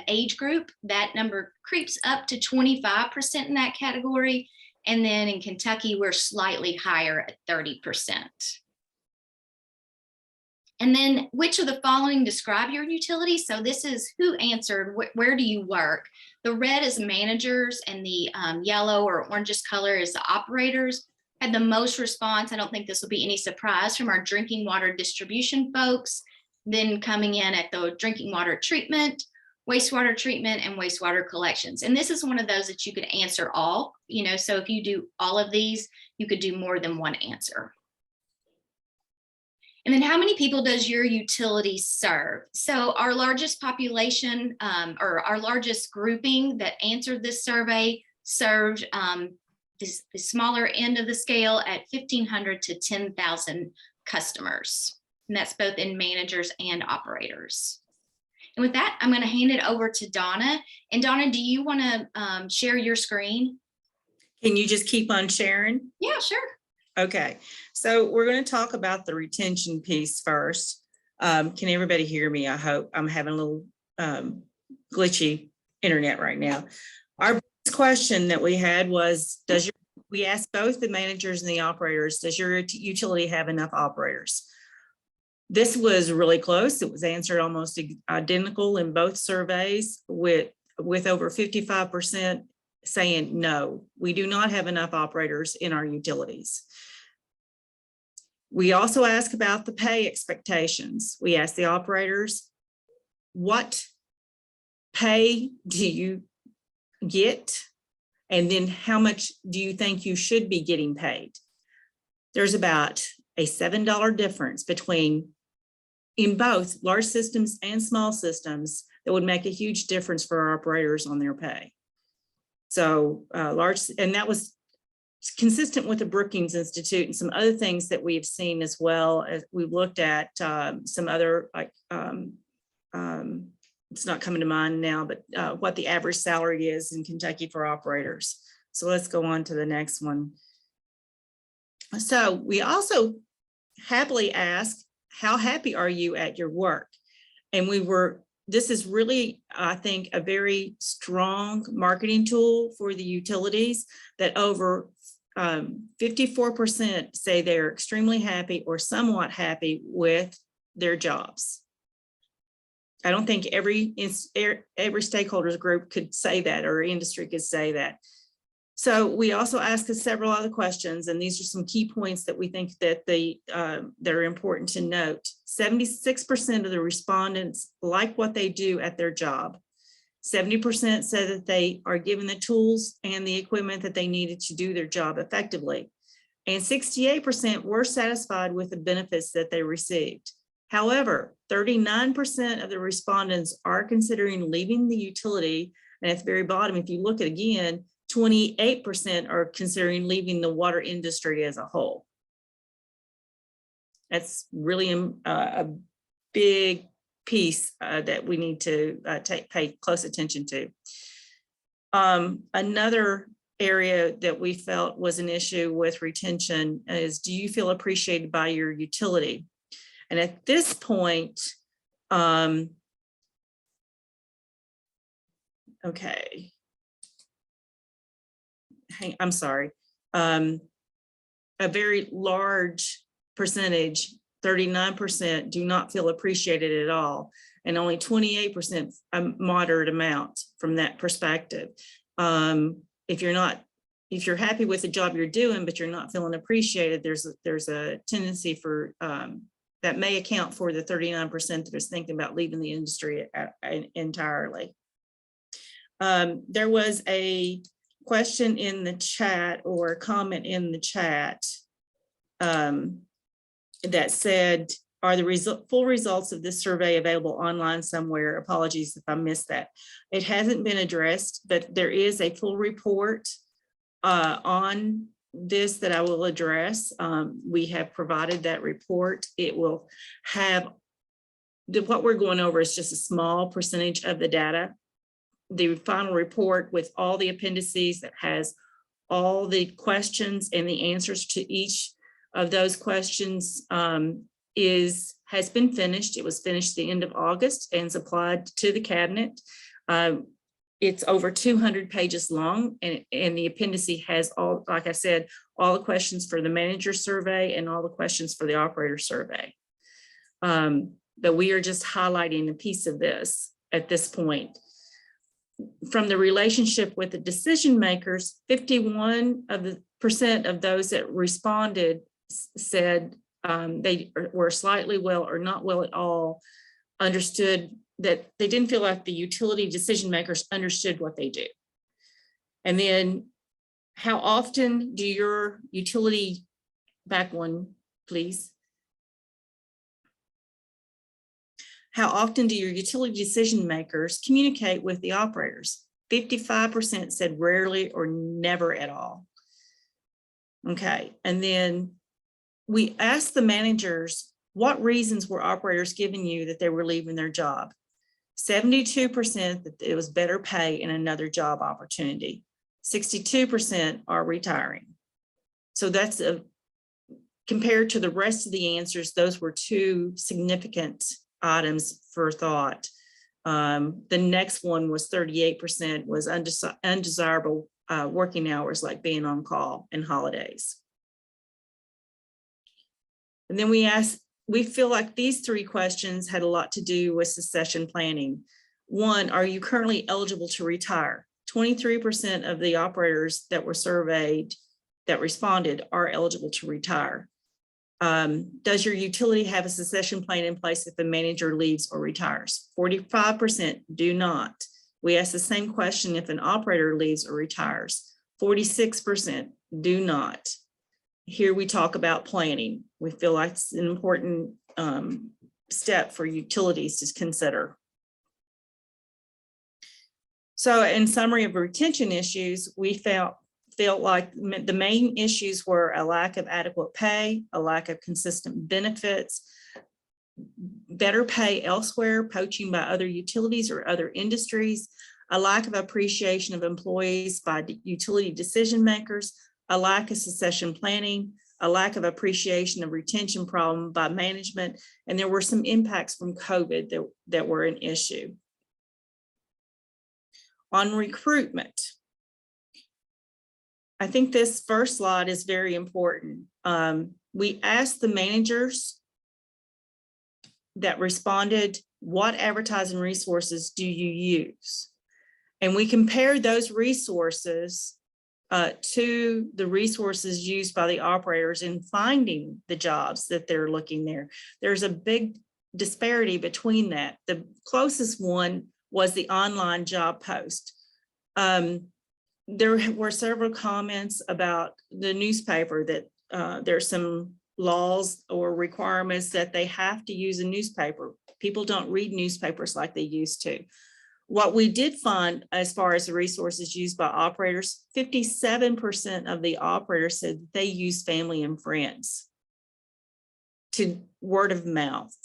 age group, that number creeps up to 25% in that category. And then in Kentucky, we're slightly higher at 30%. And then which of the following describe your utility? So this is who answered, where do you work? The red is managers, and the yellow or orangish color is the operators. Had the most response. I don't think this will be any surprise, from our drinking water distribution folks, then coming in at the drinking water treatment, wastewater treatment, and wastewater collections. And this is one of those that you could answer all, so if you do all of these, you could do more than one answer. And then how many people does your utility serve? So our largest population, or our largest grouping that answered this survey, served the smaller end of the scale at 1,500 to 10,000 customers. And that's both in managers and operators. And with that, I'm going to hand it over to Donna. And Donna, do you want to share your screen? Can you just keep on sharing? Yeah, sure. Okay, so we're going to talk about the retention piece first. Can everybody hear me? I hope. I'm having a little glitchy internet right now. Our question that we had was, we asked both the managers and the operators, does your utility have enough operators? This was really close. It was answered almost identical in both surveys, with over 55% saying no, we do not have enough operators in our utilities. We also ask about the pay expectations. We ask the operators, what pay do you get? And then how much do you think you should be getting paid? There's about a $7 difference between in both large systems and small systems that would make a huge difference for our operators on their pay. So and that was consistent with the Brookings Institute and some other things that we've seen, as well as we've looked at some other, like it's not coming to mind now, but what the average salary is in Kentucky for operators. So let's go on to the next one. So we also happily ask, how happy are you at your work? And this is really, I think, a very strong marketing tool for the utilities, that over 54% say they're extremely happy or somewhat happy with their jobs. I don't think every stakeholders group could say that, or industry could say that. So we also ask us several other questions, and these are some key points that we think that that are important to note. 76% of the respondents like what they do at their job. 70% said that they are given the tools and the equipment that they needed to do their job effectively. And 68% were satisfied with the benefits that they received. However, 39% of the respondents are considering leaving the utility. And at the very bottom, if you look at again, 28% are considering leaving the water industry as a whole. That's really a big piece that we need to pay close attention to. Another area that we felt was an issue with retention is, do you feel appreciated by your utility? And at this point, okay. I'm sorry. A very large percentage, 39%, do not feel appreciated at all. And only 28%, a moderate amount from that perspective. If you're happy with the job you're doing, but you're not feeling appreciated, there's a tendency for that may account for the 39% that is thinking about leaving the industry entirely. There was a question in the chat, or a comment in the chat, that said, are the full results of this survey available online somewhere? Apologies if I missed that. It hasn't been addressed, but there is a full report on this that I will address. We have provided that report. It will have, what we're going over is just a small percentage of the data. The final report with all the appendices that has all the questions and the answers to each of those questions has been finished. It was finished the end of August and supplied to the cabinet. It's over 200 pages long, and the appendice has all, like I said, all the questions for the manager survey and all the questions for the operator survey. But we are just highlighting a piece of this at this point. From the relationship with the decision makers, 51% of those that responded said they were slightly well or not well at all, understood that they didn't feel like the utility decision makers understood what they do. And then, how often do your utility, back one, please. How often do your utility decision makers communicate with the operators? 55% said rarely or never at all. Okay, and then we asked the managers, what reasons were operators giving you that they were leaving their job? 72% that it was better pay and another job opportunity. 62% are retiring. So that's compared to the rest of the answers, those were two significant items for thought. The next one was 38% was undesirable working hours, like being on call and holidays. And then we feel like these three questions had a lot to do with succession planning. One, are you currently eligible to retire? 23% of the operators that were surveyed that responded are eligible to retire. Does your utility have a succession plan in place if the manager leaves or retires? 45% do not. We ask the same question if an operator leaves or retires. 46% do not. Here we talk about planning. We feel like it's an important step for utilities to consider. So in summary of retention issues, we felt like the main issues were a lack of adequate pay, a lack of consistent benefits, better pay elsewhere, poaching by other utilities or other industries, a lack of appreciation of employees by utility decision makers, a lack of succession planning, a lack of appreciation of retention problem by management, and there were some impacts from COVID that were an issue. On recruitment, I think this first slide is very important. We asked the managers that responded, what advertising resources do you use? And we compared those resources to the resources used by the operators in finding the jobs that they're looking there. There's a big disparity between that. The closest one was the online job post. There were several comments about the newspaper that there's some laws or requirements that they have to use a newspaper. People don't read newspapers like they used to. What we did find as far as the resources used by operators, 57% of the operators said that they use family and friends to word of mouth.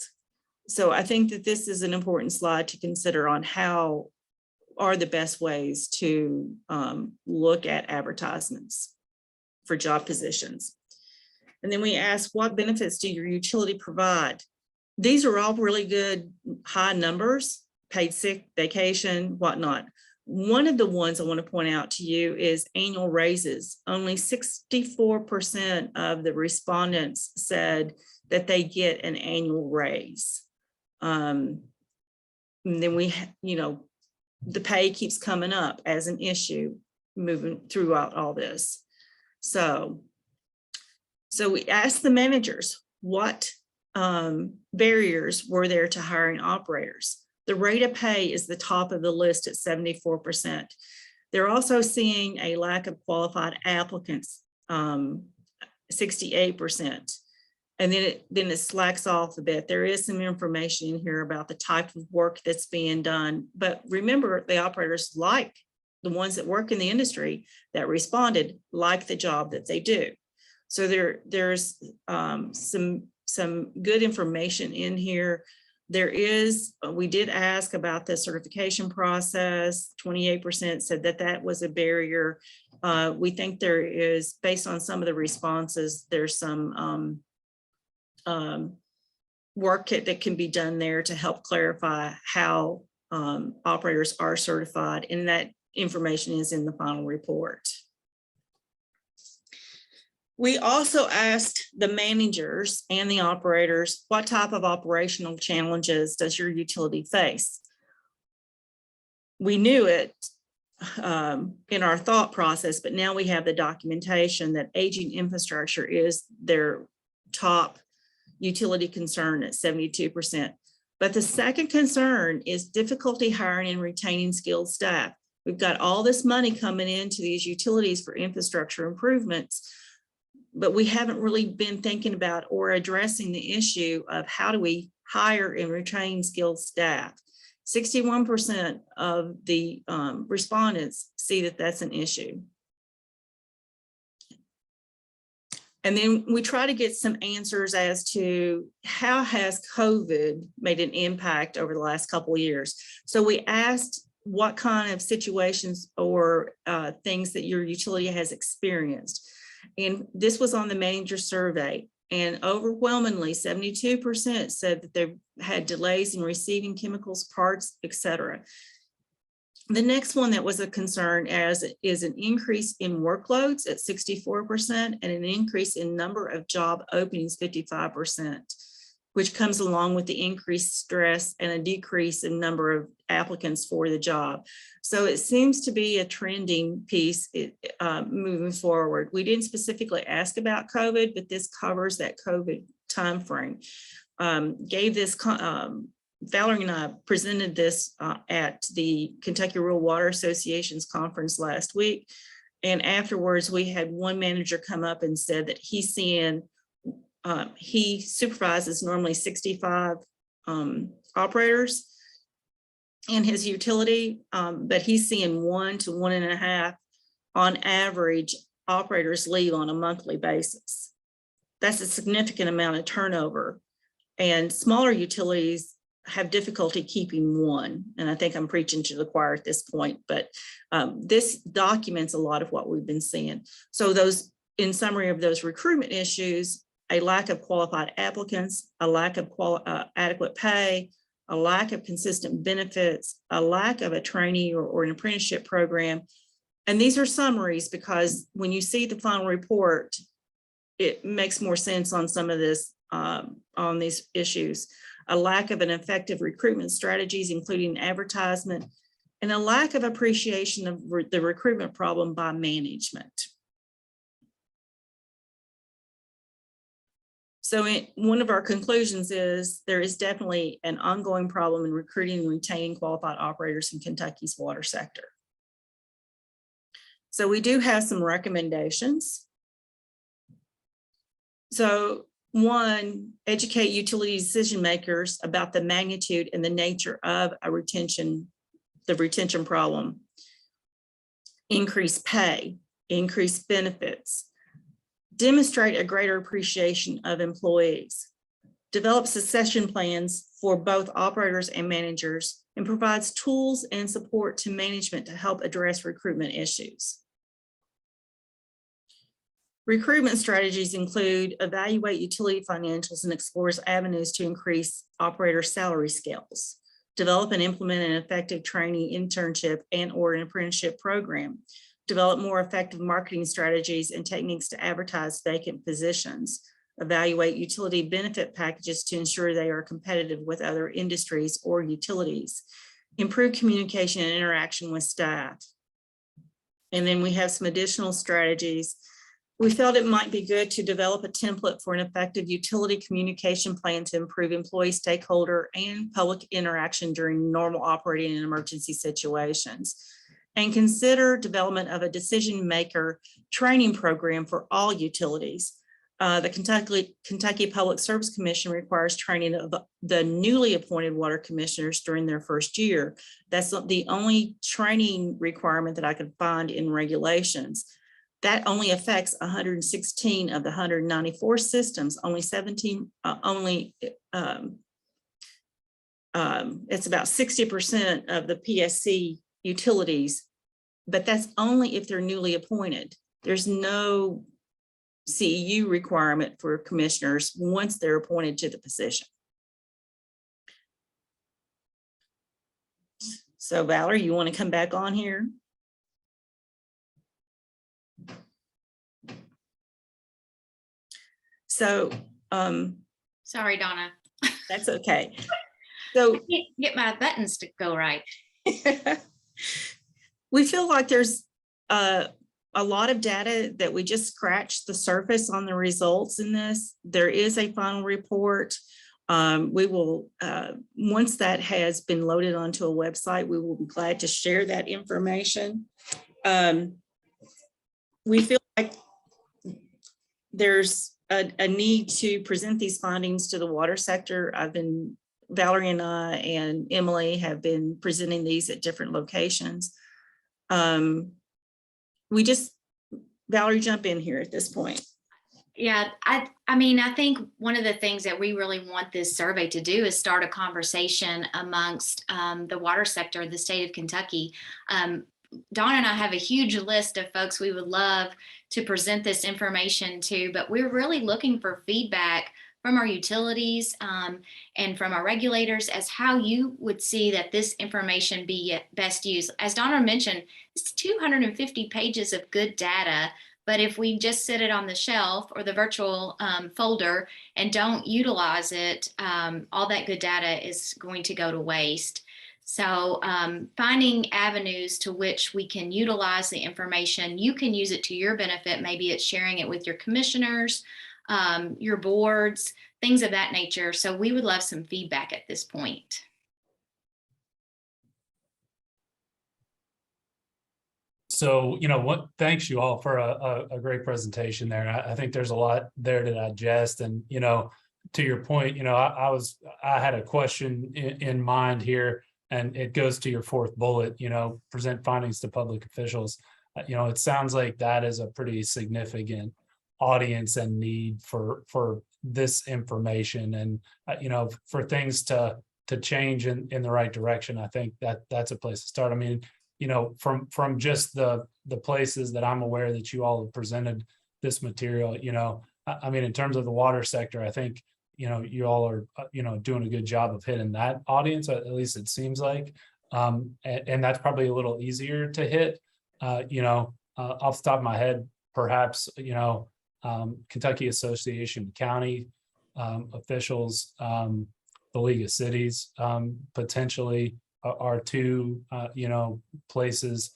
So I think that this is an important slide to consider on how are the best ways to look at advertisements for job positions. And then we ask, what benefits do your utility provide? These are all really good high numbers, paid sick, vacation, whatnot. One of the ones I want to point out to you is annual raises. Only 64% of the respondents said that they get an annual raise. And then we, the pay keeps coming up as an issue moving throughout all this. So we asked the managers what barriers were there to hiring operators. The rate of pay is the top of the list at 74%. They're also seeing a lack of qualified applicants, 68%. And then it slacks off a bit. There is some information in here about the type of work that's being done. But remember, the operators, like the ones that work in the industry that responded, like the job that they do. So there's some good information in here. We did ask about the certification process. 28% said that was a barrier. We think there is, based on some of the responses, there's some work that can be done there to help clarify how operators are certified, and that information is in the final report. We also asked the managers and the operators, what type of operational challenges does your utility face? We knew it in our thought process, but now we have the documentation that aging infrastructure is their top utility concern at 72%. But the second concern is difficulty hiring and retaining skilled staff. We've got all this money coming into these utilities for infrastructure improvements, but we haven't really been thinking about or addressing the issue of how do we hire and retain skilled staff. 61% of the respondents see that that's an issue. And then we try to get some answers as to how has COVID made an impact over the last couple of years. So we asked what kind of situations or things that your utility has experienced. And this was on the manager survey, and overwhelmingly 72% said that they had delays in receiving chemicals, parts, etc. The next one that was a concern is an increase in workloads at 64% and an increase in number of job openings, 55%. which comes along with the increased stress and a decrease in number of applicants for the job. So it seems to be a trending piece moving forward. We didn't specifically ask about COVID, but this covers that COVID timeframe. Valerie and I presented this at the Kentucky Rural Water Association's conference last week. And afterwards, we had one manager come up and said that he's seeing, he supervises normally 65 operators in his utility, but he's seeing 1 to 1.5 on average operators leave on a monthly basis. That's a significant amount of turnover, and smaller utilities have difficulty keeping one. And I think I'm preaching to the choir at this point, but this documents a lot of what we've been seeing. So those, in summary of those recruitment issues, a lack of qualified applicants, a lack of adequate pay, a lack of consistent benefits, a lack of a trainee or an apprenticeship program. And these are summaries because when you see the final report, it makes more sense on some of this, on these issues. A lack of an effective recruitment strategies, including advertisement, and a lack of appreciation of the recruitment problem by management. So one of our conclusions is there is definitely an ongoing problem in recruiting and retaining qualified operators in Kentucky's water sector. So we do have some recommendations. So one, educate utility decision makers about the magnitude and the nature of the retention problem. Increase pay, increase benefits, demonstrate a greater appreciation of employees, develop succession plans for both operators and managers, and provides tools and support to management to help address recruitment issues. Recruitment strategies include evaluate utility financials and explores avenues to increase operator salary scales, develop and implement an effective training, internship, and/or an apprenticeship program, develop more effective marketing strategies and techniques to advertise vacant positions, evaluate utility benefit packages to ensure they are competitive with other industries or utilities, improve communication and interaction with staff. And then we have some additional strategies. We felt it might be good to develop a template for an effective utility communication plan to improve employee, stakeholder, and public interaction during normal operating and emergency situations. And consider development of a decision maker training program for all utilities. The Kentucky Public Service Commission requires training of the newly appointed water commissioners during their first year. That's the only training requirement that I could find in regulations. That only affects 116 of the 194 systems, only 17, it's about 60% of the PSC utilities, but that's only if they're newly appointed. There's no CEU requirement for commissioners once they're appointed to the position. So Valerie, you want to come back on here? So, Sorry, Donna. that's okay. So I can't get my buttons to go right. we feel like there's a lot of data that we just scratched the surface on the results in this. There is a final report. We will, once that has been loaded onto a website, we will be glad to share that information. We feel like there's a need to present these findings to the water sector. Valerie and I and Emily have been presenting these at different locations. Valerie, jump in here at this point. Yeah, I mean, I think one of the things that we really want this survey to do is start a conversation amongst the water sector of the state of Kentucky. Dawn and I have a huge list of folks we would love to present this information to, but we're really looking for feedback from our utilities and from our regulators as how you would see that this information be best used. As Donna mentioned, it's 250 pages of good data, But if we just sit it on the shelf or the virtual folder and don't utilize it, all that good data is going to go to waste. So finding avenues to which we can utilize the information, you can use it to your benefit. Maybe it's sharing it with your commissioners, your boards, things of that nature. So we would love some feedback at this point. So, thanks you all for a great presentation there. I think there's a lot there to digest. And, to your point, I had a question in mind here, and it goes to your fourth bullet, present findings to public officials. It sounds like that is a pretty significant audience and need for this information, and, for things to change in the right direction. I think that's a place to start. I mean, from just the places that I'm aware that you all have presented this material, I mean, in terms of the water sector, I think, you all are, doing a good job of hitting that audience, at least it seems like. And that's probably a little easier to hit, off the top of my head, perhaps, Kentucky Association of County officials, the League of Cities, potentially are two, places,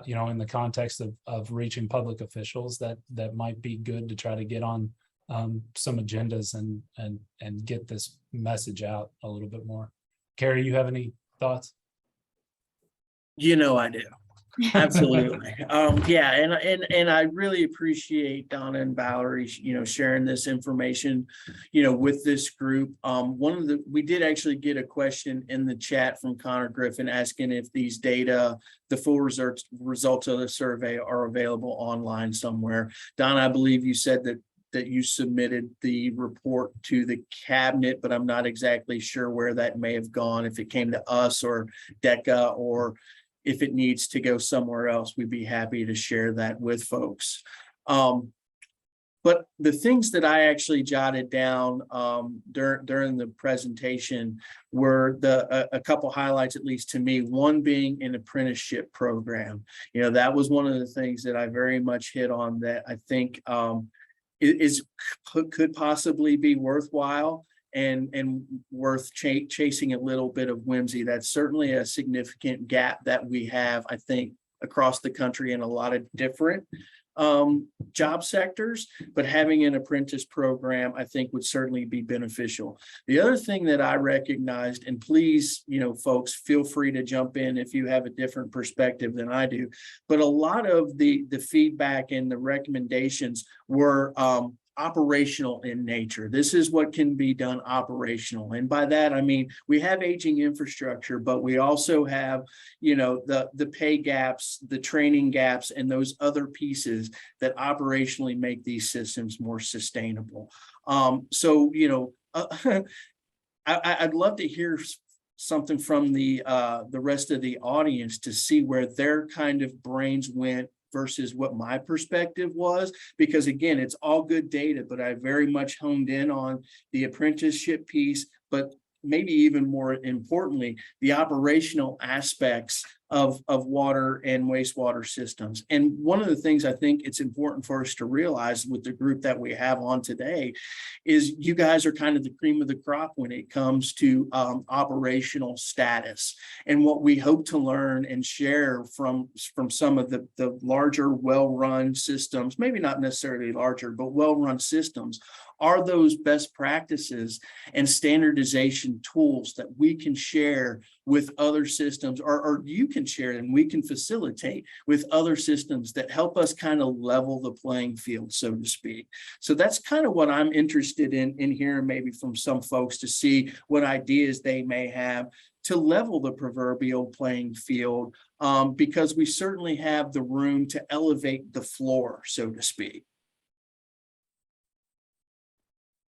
in the context of reaching public officials that might be good to try to get on some agendas and get this message out a little bit more. Carrie, you have any thoughts? I do. Absolutely. Yeah. And I really appreciate Donna and Valerie, sharing this information, with this group. We did actually get a question in the chat from Connor Griffin asking if these data, the full results of the survey are available online somewhere. Donna, I believe you said that you submitted the report to the cabinet, but I'm not exactly sure where that may have gone, if it came to us or DECA, or if it needs to go somewhere else. We'd be happy to share that with folks. But the things that I actually jotted down during the presentation were a couple highlights, at least to me, one being an apprenticeship program. That was one of the things that I very much hit on, that I think could possibly be worthwhile and worth chasing a little bit of whimsy. That's certainly a significant gap that we have, I think, across the country in a lot of different job sectors, but having an apprentice program, I think, would certainly be beneficial. The other thing that I recognized, and please, folks, feel free to jump in if you have a different perspective than I do, but a lot of the feedback and the recommendations were operational in nature. This is what can be done operational. And by that, I mean, we have aging infrastructure, but we also have, the pay gaps, the training gaps, and those other pieces that operationally make these systems more sustainable. So, I'd love to hear something from the rest of the audience to see where their kind of brains went versus what my perspective was, because again, it's all good data, but I very much honed in on the apprenticeship piece, but maybe even more importantly, the operational aspects of water and wastewater systems. And one of the things I think it's important for us to realize with the group that we have on today is you guys are kind of the cream of the crop when it comes to operational status. And what we hope to learn and share from some of the larger well-run systems, maybe not necessarily larger, but well-run systems, are those best practices and standardization tools that we can share with other systems, or you can share and we can facilitate with other systems that help us kind of level the playing field, so to speak. So that's kind of what I'm interested in hearing maybe from some folks, to see what ideas they may have to level the proverbial playing field, because we certainly have the room to elevate the floor, so to speak.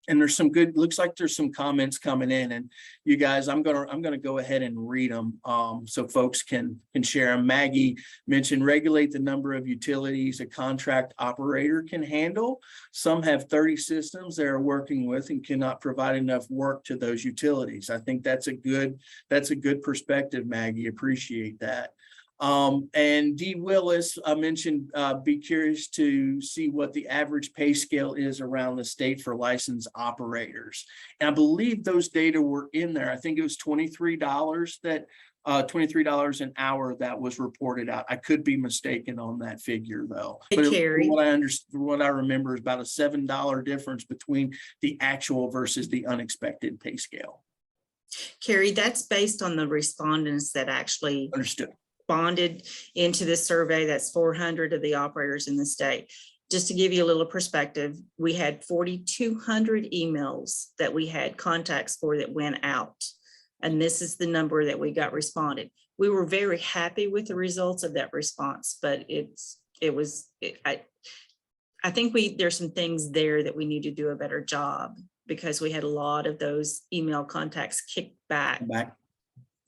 And there's some good, looks like there's some comments coming in, and you guys, I'm gonna go ahead and read them so folks can share them. Maggie mentioned regulate the number of utilities a contract operator can handle. Some have 30 systems they're working with and cannot provide enough work to those utilities. I think that's a good perspective, Maggie. Appreciate that. And Dee Willis mentioned, be curious to see what the average pay scale is around the state for licensed operators. And I believe those data were in there. I think it was $23 that $23 an hour that was reported out. I could be mistaken on that figure though. Hey, But Carrie. what I understand, what I remember is about a $7 difference between the actual versus the unexpected pay scale. Carrie, that's based on the respondents that actually Understood. responded into this survey. That's 400 of the operators in the state. Just to give you a little perspective, we had 4,200 emails that we had contacts for that went out. And this is the number that we got responded. We were very happy with the results of that response, but I think there's some things there that we need to do a better job, because we had a lot of those email contacts kicked back.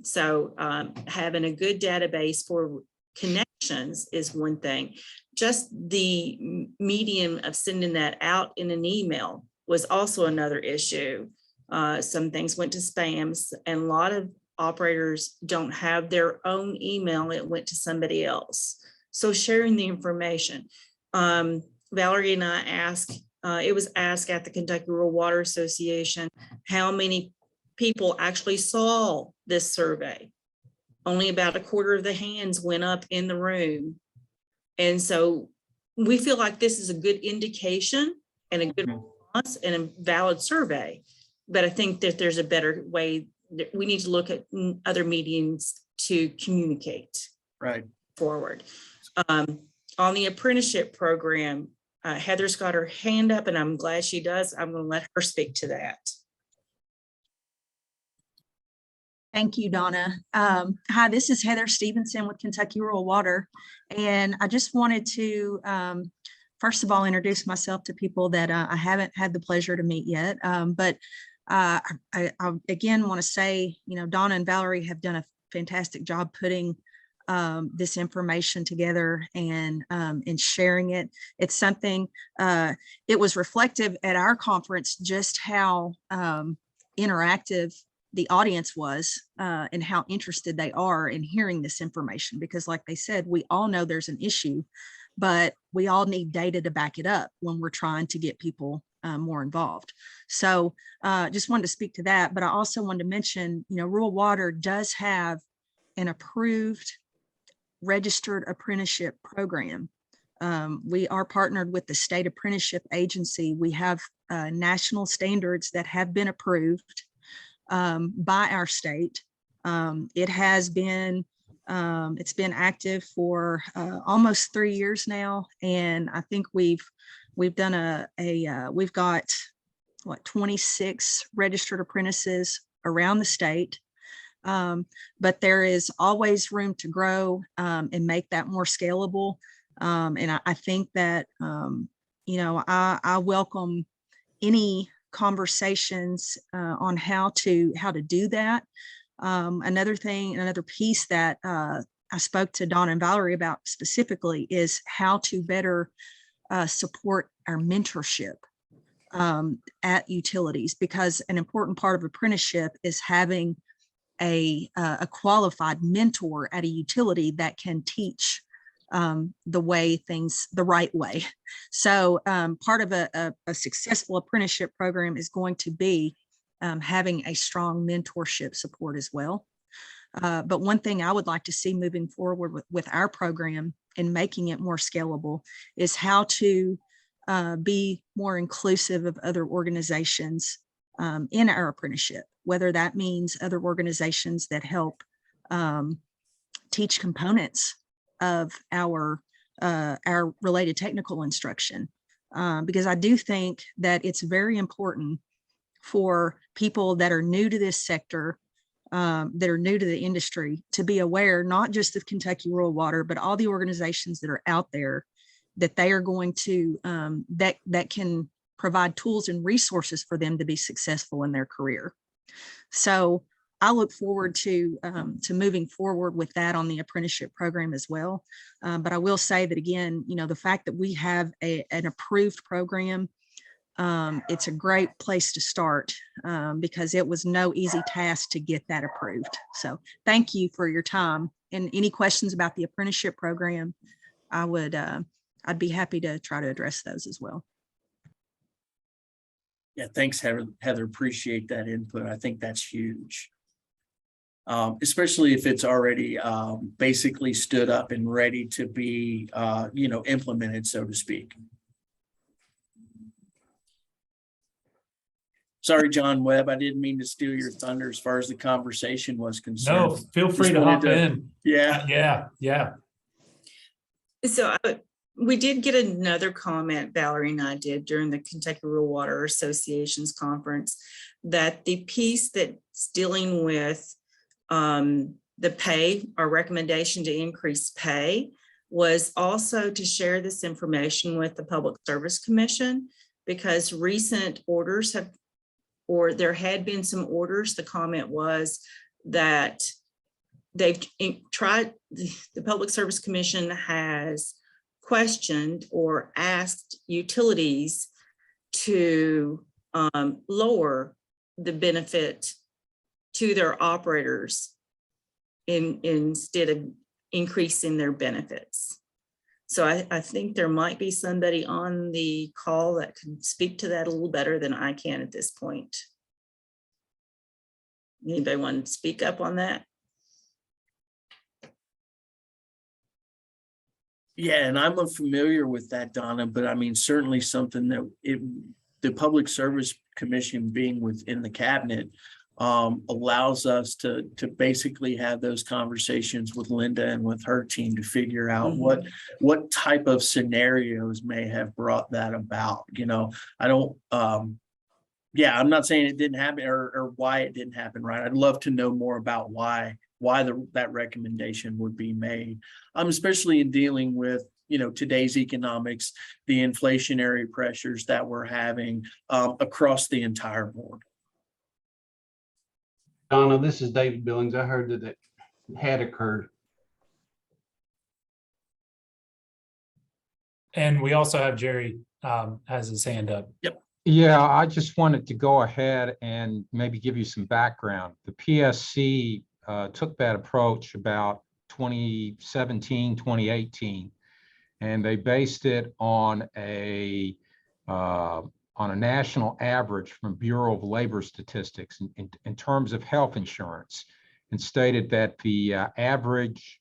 So having a good database for connections is one thing. Just the medium of sending that out in an email was also another issue. Some things went to spams, and a lot of operators don't have their own email. It went to somebody else. So sharing the information. Valerie and I asked, it was asked at the Kentucky Rural Water Association, how many people actually saw this survey. Only about a quarter of the hands went up in the room. And so we feel like this is a good indication and a good response and a valid survey. But I think that there's a better way that we need to look at other mediums to communicate forward. On the apprenticeship program, Heather's got her hand up and I'm glad she does. I'm going to let her speak to that. Thank you, Donna. Hi, this is Heather Stevenson with Kentucky Rural Water. And I just wanted to, first of all, introduce myself to people that I haven't had the pleasure to meet yet. But I again want to say, Donna and Valerie have done a fantastic job putting this information together and sharing it. It's something, it was reflective at our conference, just how interactive the audience was and how interested they are in hearing this information. Because like they said, we all know there's an issue, but we all need data to back it up when we're trying to get people more involved. So just wanted to speak to that. But I also wanted to mention, Rural Water does have an approved registered apprenticeship program. We are partnered with the State Apprenticeship Agency. We have national standards that have been approved by our state. It has been, it's been active for almost 3 years now. And I think we've done we've got 26 registered apprentices around the state. But there is always room to grow and make that more scalable. And I think that, I welcome any conversations on how to do that. Another piece that I spoke to Donna and Valerie about specifically is how to better support our mentorship at utilities, because an important part of apprenticeship is having a qualified mentor at a utility that can teach the right way. So part of a successful apprenticeship program is going to be having a strong mentorship support as well. But one thing I would like to see moving forward with our program and making it more scalable is how to be more inclusive of other organizations in our apprenticeship, whether that means other organizations that help teach components of our related technical instruction. Because I do think that it's very important for people that are new to this sector, that are new to the industry, to be aware, not just of Kentucky Rural Water, but all the organizations that are out there, that they are going to, that can provide tools and resources for them to be successful in their career. So I look forward to moving forward with that on the apprenticeship program as well. But I will say that again, the fact that we have an approved program it's a great place to start because it was no easy task to get that approved. So thank you for your time. And any questions about the apprenticeship program, I'd be happy to try to address those as well. Yeah, thanks, Heather. Appreciate that input. I think that's huge. Especially if it's already basically stood up and ready to be, implemented, so to speak. Sorry, John Webb, I didn't mean to steal your thunder as far as the conversation was concerned. No, feel free to hop in. Yeah. Yeah. So we did get another comment, Valerie and I did, during the Kentucky Rural Water Association's conference, that the piece that's dealing with the pay, our recommendation to increase pay, was also to share this information with the Public Service Commission, because recent orders have, or there had been some orders. The comment was that they've tried, the Public Service Commission has questioned or asked utilities to lower the benefit to their operators instead of increasing their benefits. So I think there might be somebody on the call that can speak to that a little better than I can at this point. Anybody want to speak up on that? Yeah, and I'm unfamiliar with that, Donna, but I mean, certainly something that the Public Service Commission being within the cabinet allows us to basically have those conversations with Linda and with her team to figure out what type of scenarios may have brought that about. I don't, I'm not saying it didn't happen or why it didn't happen, right? I'd love to know more about why that recommendation would be made, especially in dealing with today's economics, the inflationary pressures that we're having across the entire board. Donna, this is David Billings. I heard that it had occurred. And we also have Jerry has his hand up. Yep. Yeah, I just wanted to go ahead and maybe give you some background. The PSC took that approach about 2017, 2018, and they based it on a national average from Bureau of Labor Statistics in terms of health insurance, and stated that the average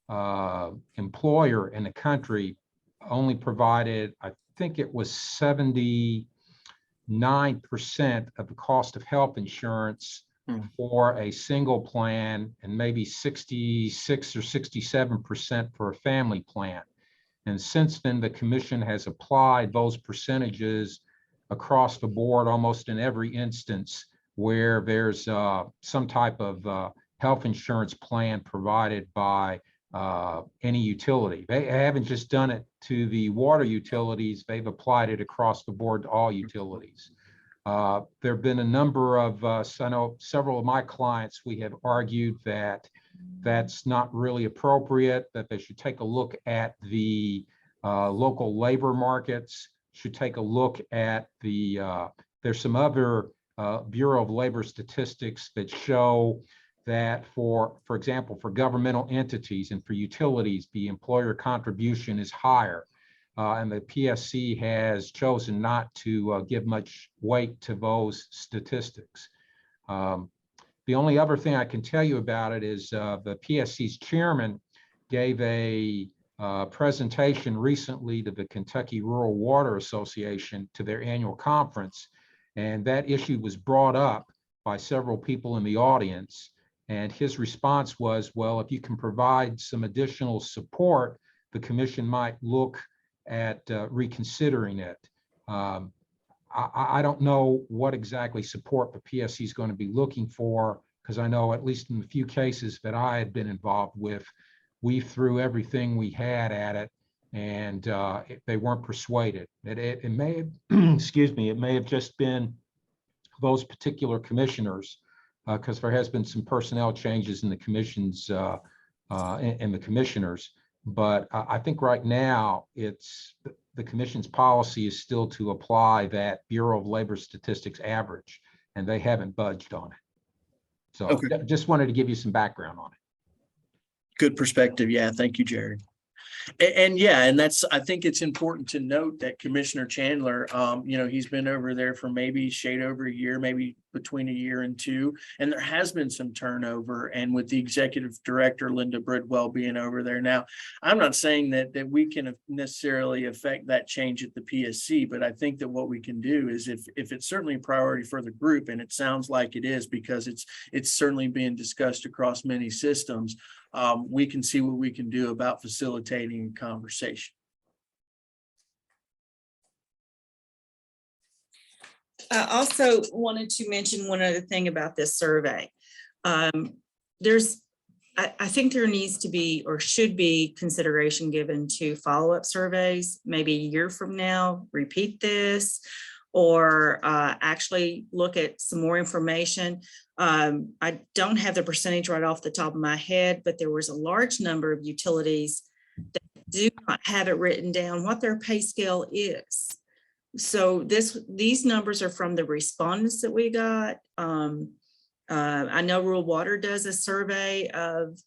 employer in the country only provided, I think it was 79% of the cost of health insurance for a single plan, and maybe 66 or 67% for a family plan. And since then, the commission has applied those percentages across the board almost in every instance where there's some type of health insurance plan provided by any utility. They haven't just done it to the water utilities, they've applied it across the board to all utilities. There have been a number of, I know several of my clients, we have argued that that's not really appropriate, that they should take a look at the local labor markets, should take a look at there's some other Bureau of Labor statistics that show that for example, for governmental entities and for utilities, the employer contribution is higher. And the PSC has chosen not to give much weight to those statistics. The only other thing I can tell you about it is the PSC's chairman gave a presentation recently to the Kentucky Rural Water Association to their annual conference. And that issue was brought up by several people in the audience. And his response was, well, if you can provide some additional support, the commission might look at reconsidering it. I don't know what exactly support the PSC is going to be looking for, because I know at least in the few cases that I had been involved with, we threw everything we had at it, and they weren't persuaded. It may have, excuse me, it may have just been those particular commissioners, because there has been some personnel changes in the commissions and the commissioners. But I think right now it's the commission's policy is still to apply that Bureau of Labor Statistics average, and they haven't budged on it. So Okay. just wanted to give you some background on it. Good perspective. Yeah, thank you, Jerry. And yeah, and that's, I think it's important to note that Commissioner Chandler, you know, he's been over there for maybe shade over a year, maybe between a year and two, and there has been some turnover. And with the executive director, Linda Bridwell, being over there now, I'm not saying that we can necessarily affect that change at the PSC, but I think that what we can do is if it's certainly a priority for the group, and it sounds like it is because it's certainly being discussed across many systems, we can see what we can do about facilitating a conversation. I also wanted to mention one other thing about this survey. I think there needs to be or should be consideration given to follow-up surveys, maybe a year from now, repeat this, or actually look at some more information. I don't have the percentage right off the top of my head, but there was a large number of utilities that do not have it written down what their pay scale is. So these numbers are from the respondents that we got. I know Rural Water does a survey of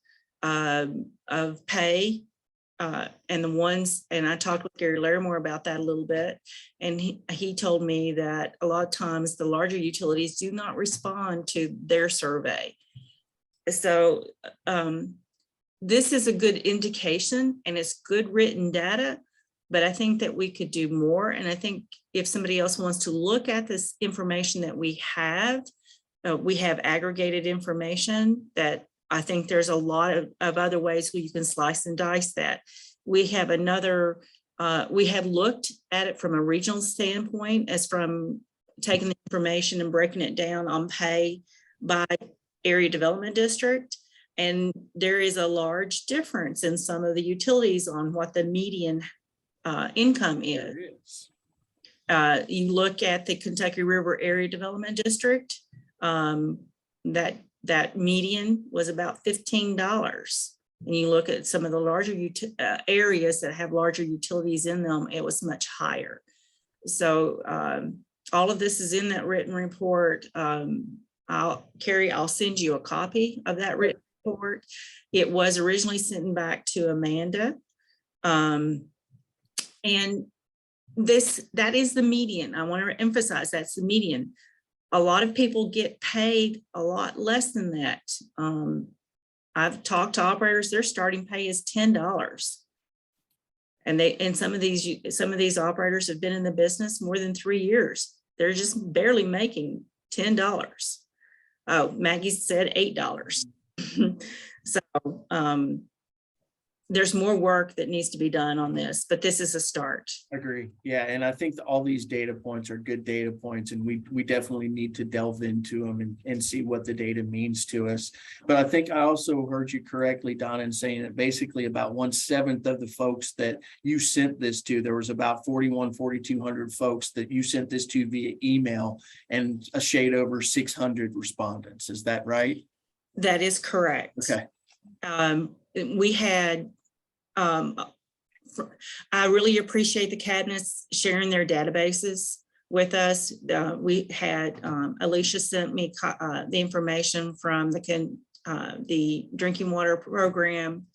pay, and I talked with Gary Larimore about that a little bit, and he told me that a lot of times the larger utilities do not respond to their survey. So this is a good indication, and it's good written data, but I think that we could do more. And I think if somebody else wants to look at this information that we have aggregated information that I think there's a lot of other ways where you can slice and dice that. We have we have looked at it from a regional standpoint, as from taking the information and breaking it down on pay by area development district. And there is a large difference in some of the utilities on what the median income is. You look at the Kentucky River Area Development District, that median was about $15. And you look at some of the larger areas that have larger utilities in them, it was much higher. So all of this is in that written report. Carrie, I'll send you a copy of that written report. It was originally sent back to Amanda. And that is the median. I want to emphasize that's the median. A lot of people get paid a lot less than that. I've talked to operators, their starting pay is $10. And some of these operators have been in the business more than 3 years. They're just barely making $10. Oh, Maggie said $8. So there's more work that needs to be done on this, but this is a start. Agree. Yeah. And I think all these data points are good data points, and we definitely need to delve into them and see what the data means to us. But I think I also heard you correctly, Donna, in saying that basically about 1/7 of the folks that you sent this to, there was about 4,200 folks that you sent this to via email, and a shade over 600 respondents. Is that right? That is correct. Okay. We had, I really appreciate the cabinets sharing their databases with us. We had, Alicia sent me the information from the drinking water program.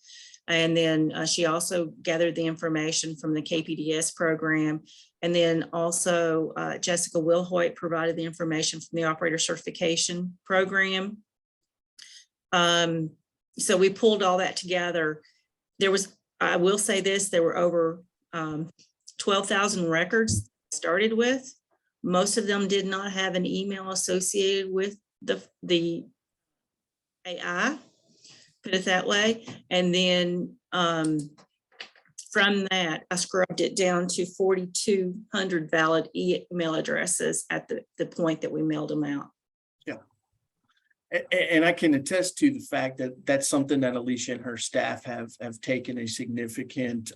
And then she also gathered the information from the KPDS program. And then also Jessica Wilhoit provided the information from the operator certification program. So we pulled all that together. I will say this, there were over 12,000 records started with. Most of them did not have an email associated with the AI, put it that way. And then from that, I scrubbed it down to 4,200 valid email addresses at the point that we mailed them out. And I can attest to the fact that that's something that Alicia and her staff have taken a significant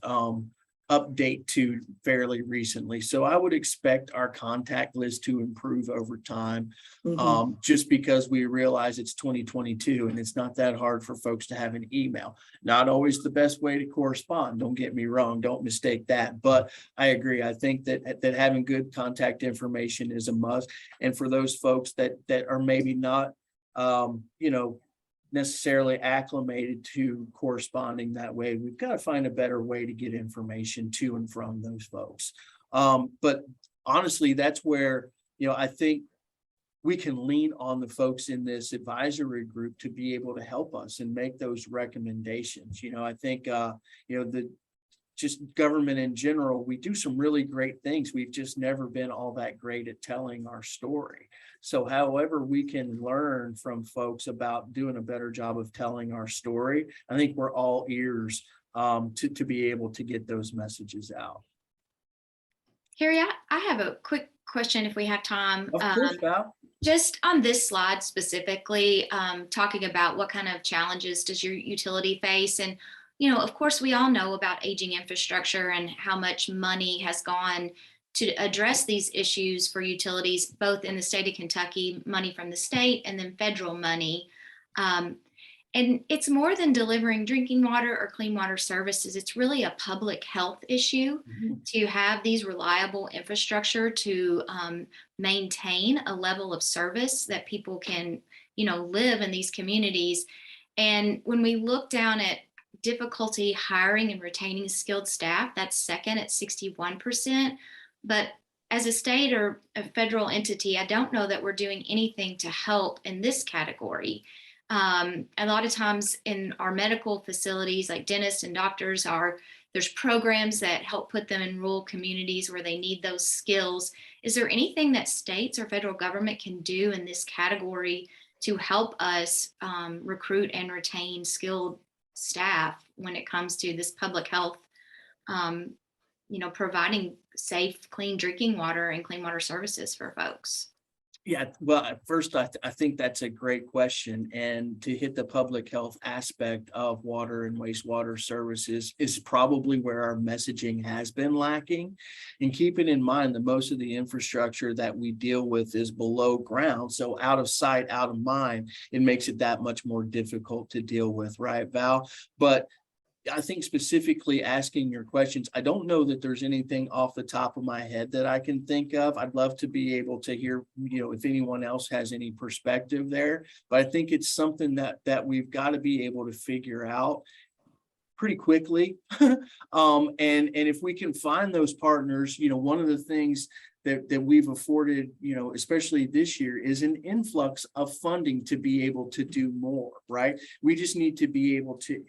update to fairly recently. So I would expect our contact list to improve over time, just because we realize it's 2022 and it's not that hard for folks to have an email. Not always the best way to correspond. Don't get me wrong. Don't mistake that. But I agree. I think that having good contact information is a must. And for those folks that are maybe not, necessarily acclimated to corresponding that way, we've got to find a better way to get information to and from those folks. But honestly, that's where, I think we can lean on the folks in this advisory group to be able to help us and make those recommendations. I think, just government in general, we do some really great things. We've just never been all that great at telling our story. So however we can learn from folks about doing a better job of telling our story, I think we're all ears to be able to get those messages out. Harry, I have a quick question if we have time. Of course, Val. Just on this slide specifically, talking about what kind of challenges does your utility face? And of course, we all know about aging infrastructure and how much money has gone to address these issues for utilities, both in the state of Kentucky, money from the state, and then federal money. And it's more than delivering drinking water or clean water services. It's really a public health issue to have these reliable infrastructure to maintain a level of service that people can, live in these communities. And when we look down at difficulty hiring and retaining skilled staff, that's second at 61%. But as a state or a federal entity, I don't know that we're doing anything to help in this category. A lot of times in our medical facilities, like dentists and doctors, there's programs that help put them in rural communities where they need those skills. Is there anything that states or federal government can do in this category to help us recruit and retain skilled staff when it comes to this public health, providing safe, clean drinking water and clean water services for folks? Yeah, well, at first, I think that's a great question. And to hit the public health aspect of water and wastewater services is probably where our messaging has been lacking. And keeping in mind that most of the infrastructure that we deal with is below ground. So out of sight, out of mind, it makes it that much more difficult to deal with, right, Val? But I think specifically asking your questions, I don't know that there's anything off the top of my head that I can think of. I'd love to be able to hear, if anyone else has any perspective there, but I think it's something that we've got to be able to figure out pretty quickly. And if we can find those partners, one of the things that we've afforded, especially this year, is an influx of funding to be able to do more, right? We just need to be able to,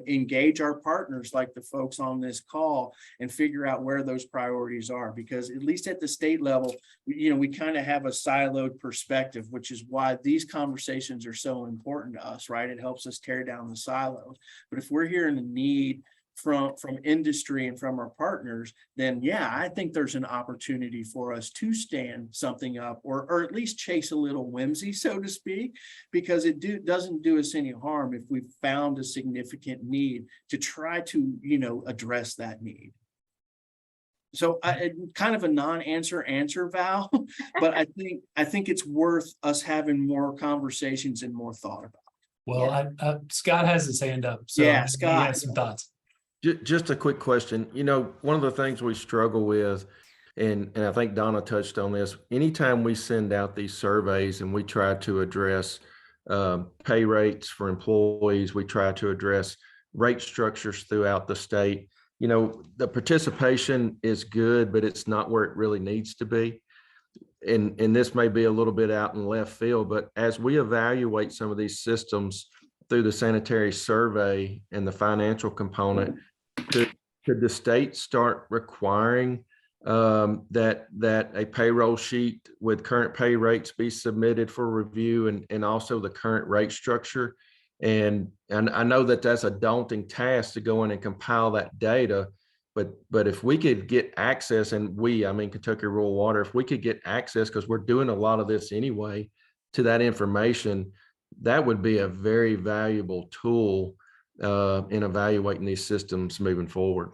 engage our partners like the folks on this call and figure out where those priorities are, because at least at the state level, we kind of have a siloed perspective, which is why these conversations are so important to us, right? It helps us tear down the silos. But if we're hearing the need from industry and from our partners, then yeah, I think there's an opportunity for us to stand something up or at least chase a little whimsy, so to speak, because it doesn't do us any harm if we've found a significant need to try to, address that need. So kind of a non-answer answer, Val, but I think it's worth us having more conversations and more thought about. Well, Scott has his hand up. So yeah, Scott, he has some thoughts. Just a quick question. One of the things we struggle with, and I think Donna touched on this, anytime we send out these surveys and we try to address pay rates for employees, we try to address rate structures throughout the state, the participation is good, but it's not where it really needs to be. And this may be a little bit out in left field, but as we evaluate some of these systems through the sanitary survey and the financial component, could the state start requiring that a payroll sheet with current pay rates be submitted for review and also the current rate structure? And I know that that's a daunting task to go in and compile that data, but if we could get access, and Kentucky Rural Water, if we could get access, because we're doing a lot of this anyway, to that information, that would be a very valuable tool in evaluating these systems moving forward.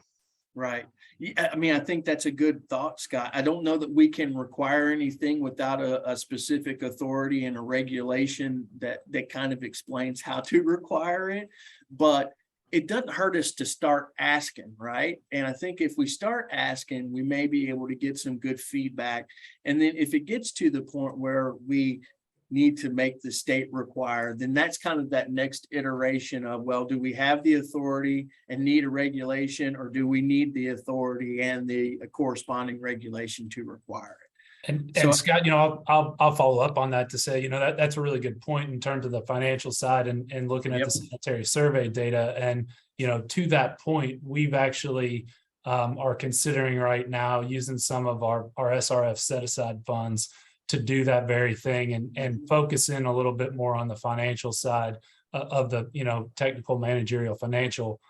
Right. Yeah, I mean, I think that's a good thought, Scott. I don't know that we can require anything without a specific authority and a regulation that kind of explains how to require it. But it doesn't hurt us to start asking, right? And I think if we start asking, we may be able to get some good feedback. And then if it gets to the point where we need to make the state required, then that's kind of that next iteration of, well, do we have the authority and need a regulation, or do we need the authority and the corresponding regulation to require it? And So- Scott, I'll follow up on that to say, that's a really good point in terms of the financial side and looking at Yep. the sanitary survey data. And, to that point, we've actually are considering right now using some of our SRF set aside funds to do that very thing and focus in a little bit more on the financial side of the, technical, managerial, financial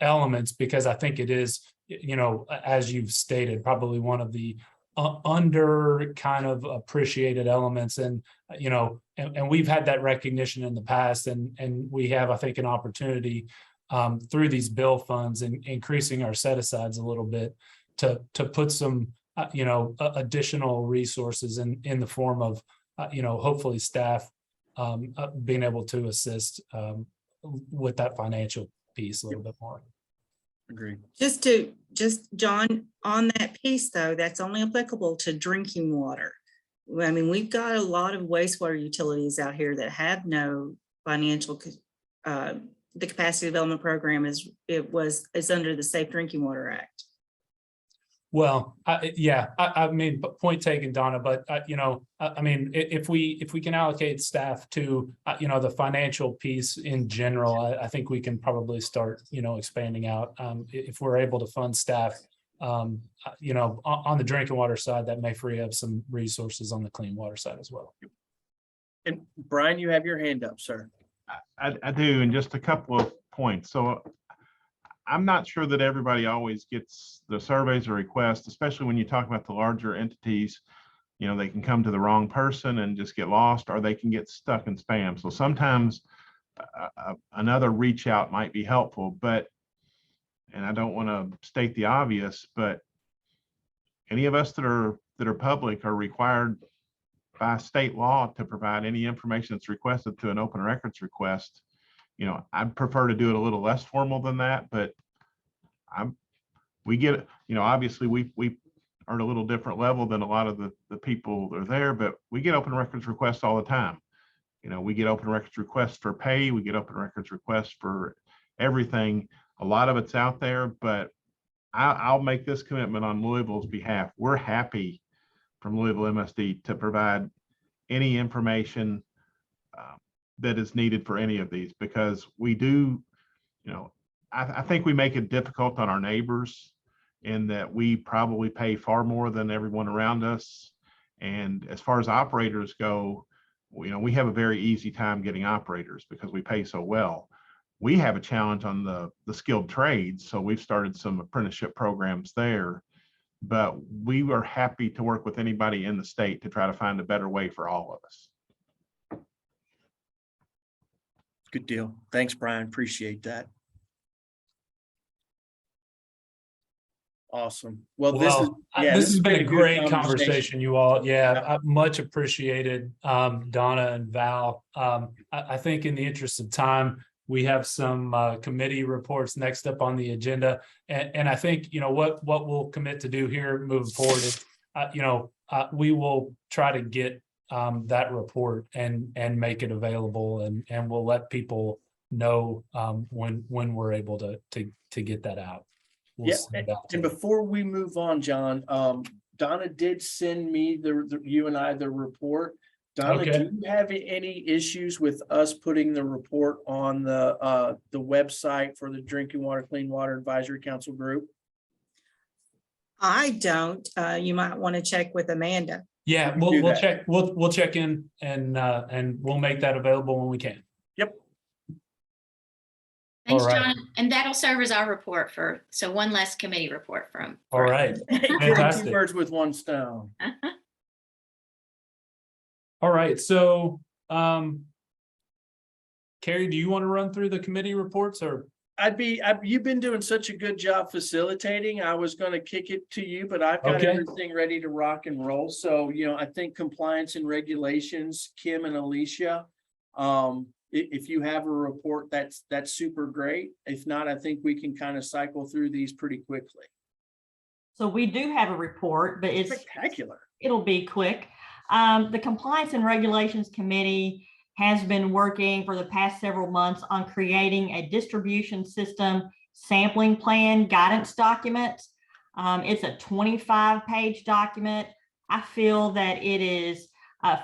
elements, because I think it is, as you've stated, probably one of the under kind of appreciated elements. And, and we've had that recognition in the past, and we have, I think, an opportunity through these bill funds and increasing our set asides a little bit to put some additional resources in the form of, hopefully staff being able to assist with that financial piece a little bit more. Agreed. Just John, on that piece though, that's only applicable to drinking water. I mean, we've got a lot of wastewater utilities out here that have no financial, the capacity development program is under the Safe Drinking Water Act. Well, I mean, point taken, Donna, but I mean, if we can allocate staff to, the financial piece in general, I think we can probably start, expanding out. If we're able to fund staff, on the drinking water side, that may free up some resources on the clean water side as well. And Brian, you have your hand up, sir. I do, and just a couple of points. So I'm not sure that everybody always gets the surveys or requests, especially when you talk about the larger entities. They can come to the wrong person and just get lost, or they can get stuck in spam. So sometimes another reach out might be helpful, and I don't want to state the obvious, but any of us that are public are required by state law to provide any information that's requested to an open records request. I'd prefer to do it a little less formal than that, but we get, obviously we are at a little different level than a lot of the people that are there, but we get open records requests all the time. We get open records requests for pay, we get open records requests for everything. A lot of it's out there, but I'll make this commitment on Louisville's behalf. We're happy from Louisville MSD to provide any information that is needed for any of these, because we do, I think we make it difficult on our neighbors in that we probably pay far more than everyone around us. And as far as operators go, we have a very easy time getting operators because we pay so well. We have a challenge on the skilled trades, so we've started some apprenticeship programs there. But we are happy to work with anybody in the state to try to find a better way for all of us. Good deal. Thanks, Brian. Appreciate that. Awesome. Well, this has been a great conversation, you all. I much appreciated Donna and Val. I think in the interest of time, we have some committee reports next up on the agenda. And I think, what we'll commit to do here moving forward is, we will try to get that report and make it available, and we'll let people know when we're able to get that out. We'll send it out to and them. before we move on, John, Donna did send me you and I the report. Donna, Okay. do you have any issues with us putting the report on the website for the Drinking Water Clean Water Advisory Council group? I don't. You might want to check with Amanda. Yeah, we'll check. We'll check in and we'll make that available when we can. Yep. Thanks, All right. John. And that'll serve as our report so one less committee report from. All right. Killing Fantastic. 2 birds with 1 stone. All right. So, Carrie, do you want to run through the committee reports, or You've been doing such a good job facilitating. I was going to kick it to you, but I've got Okay. everything ready to rock and roll. So, I think compliance and regulations, Kim and Alicia, if you have a report, that's super great. If not, I think we can kind of cycle through these pretty quickly. So we do have a report, but Spectacular. It'll be quick. The Compliance and Regulations Committee has been working for the past several months on creating a distribution system sampling plan guidance document. It's a 25-page document. I feel that it is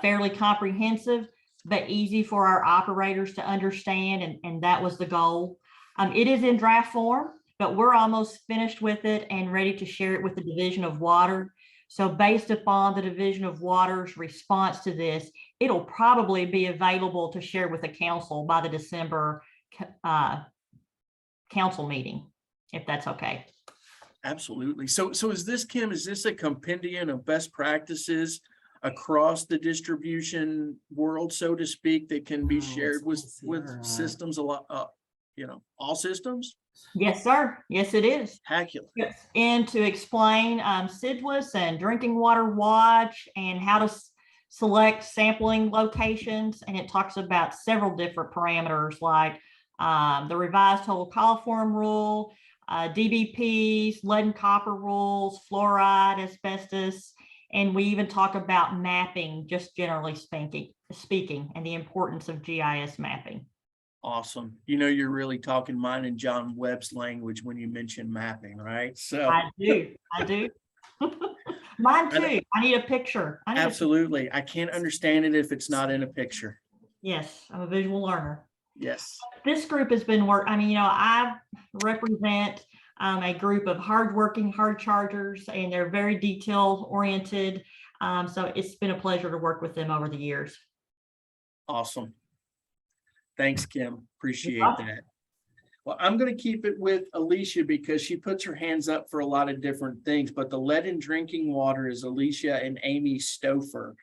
fairly comprehensive, but easy for our operators to understand, and that was the goal. It is in draft form, but we're almost finished with it and ready to share it with the Division of Water. So based upon the Division of Water's response to this, it'll probably be available to share with the council by the December council meeting, if that's okay. Absolutely. So is this, Kim, is this a compendium of best practices across the distribution world, so to speak, that can be shared with systems a lot, all systems? Yes, sir. Yes, it is. Spectacular. Yes. And to explain CIDWS and Drinking Water Watch and how to select sampling locations. And it talks about several different parameters like the revised total coliform rule, DBPs, lead and copper rules, fluoride, asbestos. And we even talk about mapping, just generally speaking, and the importance of GIS mapping. Awesome. You're really talking mine and John Webb's language when you mention mapping, right? So I do. Mine too. I need a picture. Absolutely. I can't understand it if it's not in a picture. Yes, I'm a visual learner. Yes. This group has been I represent a group of hardworking hard chargers, and they're very detail oriented. So it's been a pleasure to work with them over the years. Awesome. Thanks, Kim. Appreciate that. Well, I'm going to keep it with Alicia because she puts her hands up for a lot of different things, but the lead in drinking water is Alicia and Amy Stouffer.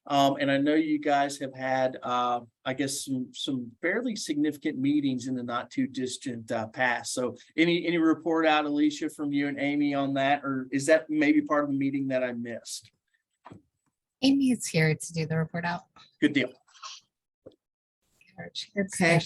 And I know you guys have had, I guess, some fairly significant meetings in the not too distant past. So any report out, Alicia, from you and Amy on that, or is that maybe part of the meeting that I missed? Amy is here to do the report out. Good deal. Okay.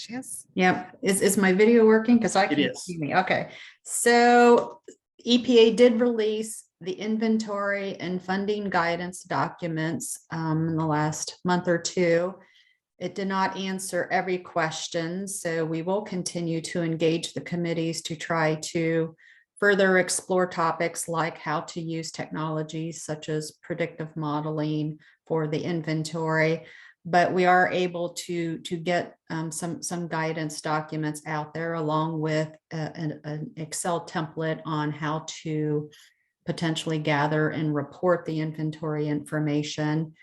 Yep. Is my video working? Because I can't see me. Okay. So EPA did release the inventory and funding guidance documents in the last month or two. It did not answer every question, so we will continue to engage the committees to try to further explore topics like how to use technologies such as predictive modeling for the inventory. But we are able to get some guidance documents out there along with an Excel template on how to potentially gather and report the inventory information.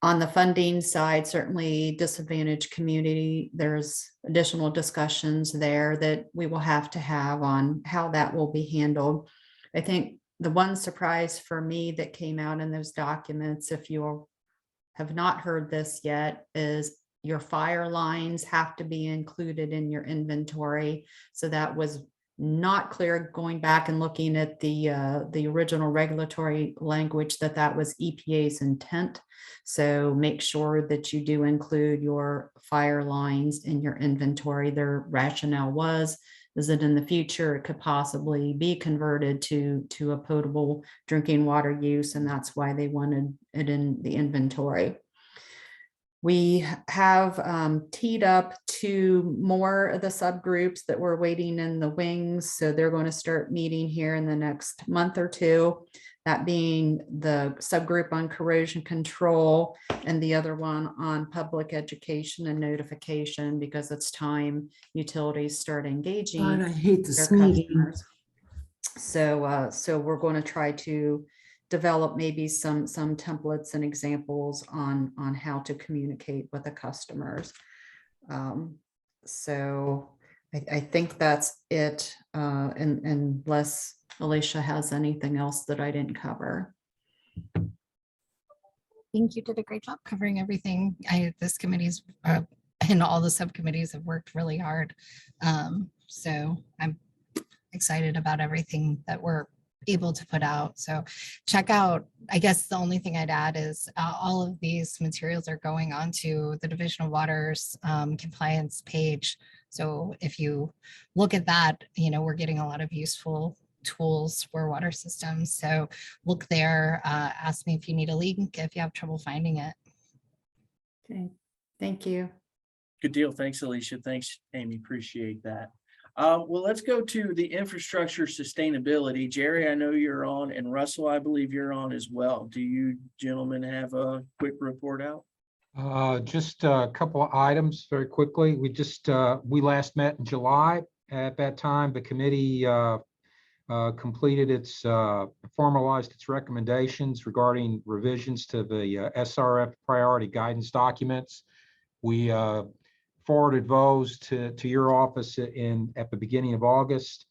On the funding side, certainly disadvantaged community, there's additional discussions there that we will have to have on how that will be handled. I think the one surprise for me that came out in those documents, if you have not heard this yet, is your fire lines have to be included in your inventory. So that was not clear going back and looking at the original regulatory language that was EPA's intent. So make sure that you do include your fire lines in your inventory. Their rationale is that in the future it could possibly be converted to a potable drinking water use, and that's why they wanted it in the inventory. We have teed up 2 more of the subgroups that we're waiting in the wings. So they're going to start meeting here in the next month or 2, that being the subgroup on corrosion control and the other one on public education and notification, because it's time utilities start engaging. God, I hate this their meeting. customers. So we're going to try to develop maybe some templates and examples on how to communicate with the customers. So I think that's it, unless Alicia has anything else that I didn't cover. I think you did a great job covering everything. This committee's and all the subcommittees have worked really hard. So I'm excited about everything that we're able to put out. So check out, I guess the only thing I'd add is all of these materials are going onto the Division of Water's compliance page. So if you look at that, we're getting a lot of useful tools for water systems. So look there, ask me if you need a link, if you have trouble finding it. Okay, thank you. Good deal. Thanks, Alicia. Thanks, Amy. Appreciate that. Well, let's go to the infrastructure sustainability. Jerry, I know you're on, and Russell, I believe you're on as well. Do you gentlemen have a quick report out? Just a couple of items very quickly. We last met in July. At that time, the committee completed formalized its recommendations regarding revisions to the SRF priority guidance documents. We forwarded those to your office at the beginning of August.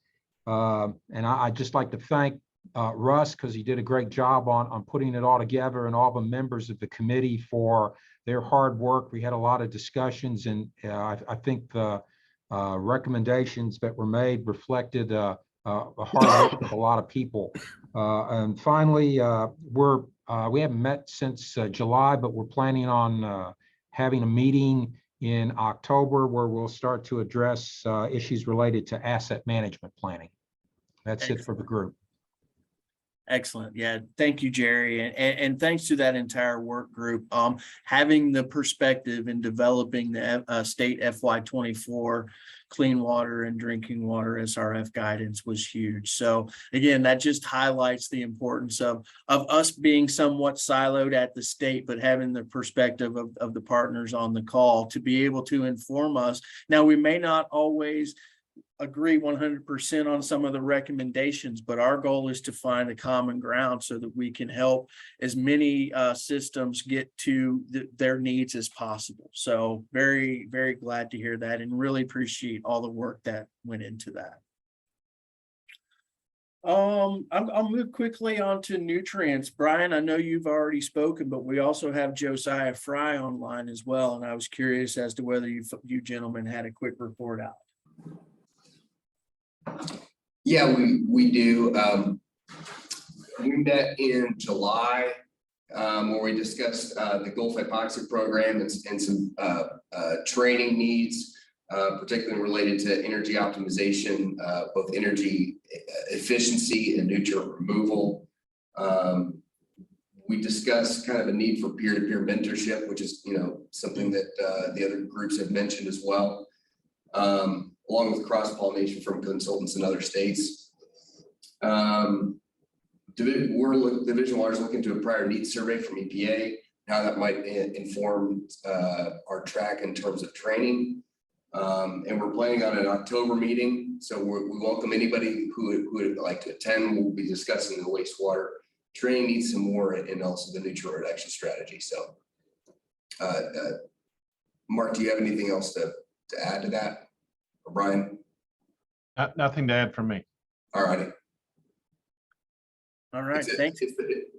And I'd just like to thank Russ, because he did a great job on putting it all together, and all the members of the committee for their hard work. We had a lot of discussions, and I think the recommendations that were made reflected the hard work of a lot of people. And finally, we haven't met since July, but we're planning on having a meeting in October where we'll start to address issues related to asset management planning. That's Excellent. It for the group. Excellent. Yeah. Thank you, Jerry. And thanks to that entire work group. Having the perspective in developing the state FY24 clean water and drinking water SRF guidance was huge. So again, that just highlights the importance of us being somewhat siloed at the state, but having the perspective of the partners on the call to be able to inform us. Now, we may not always agree 100% on some of the recommendations, but our goal is to find a common ground so that we can help as many systems get to their needs as possible. So very, very glad to hear that, and really appreciate all the work that went into that. I'll move quickly on to nutrients. Brian, I know you've already spoken, but we also have Josiah Fry online as well. And I was curious as to whether you gentlemen had a quick report out. Yeah, we do. We met in July where we discussed the Gulf Hypoxic program and some training needs, particularly related to energy optimization, both energy efficiency and nutrient removal. We discussed kind of a need for peer-to-peer mentorship, which is something that the other groups have mentioned as well. Along with cross-pollination from consultants in other states. Division Water is looking to a prior needs survey from EPA, how that might inform our track in terms of training. And we're planning on an October meeting. So we welcome anybody who would like to attend. We'll be discussing the wastewater training needs some more, and also the nutrient reduction strategy. So Mark, do you have anything else to add to that? Brian? Nothing to add from me. All righty. All right. Thank you.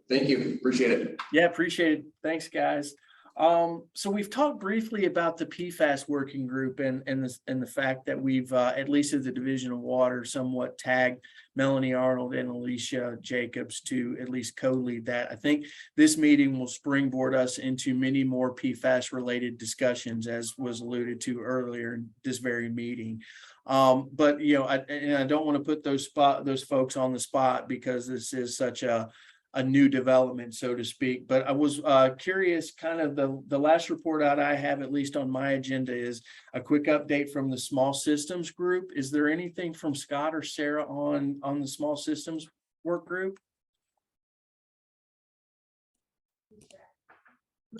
Thank you. Appreciate it. Yeah, appreciate it. Thanks, guys. So we've talked briefly about the PFAS working group and the fact that we've at least at the Division of Water somewhat tagged Melanie Arnold and Alicia Jacobs to at least co-lead that. I think this meeting will springboard us into many more PFAS related discussions, as was alluded to earlier in this very meeting. But I don't want to put those folks on the spot because this is such a new development, so to speak. But I was curious, kind of the last report out I have, at least on my agenda, is a quick update from the small systems group. Is there anything from Scott or Sarah on the small systems work group?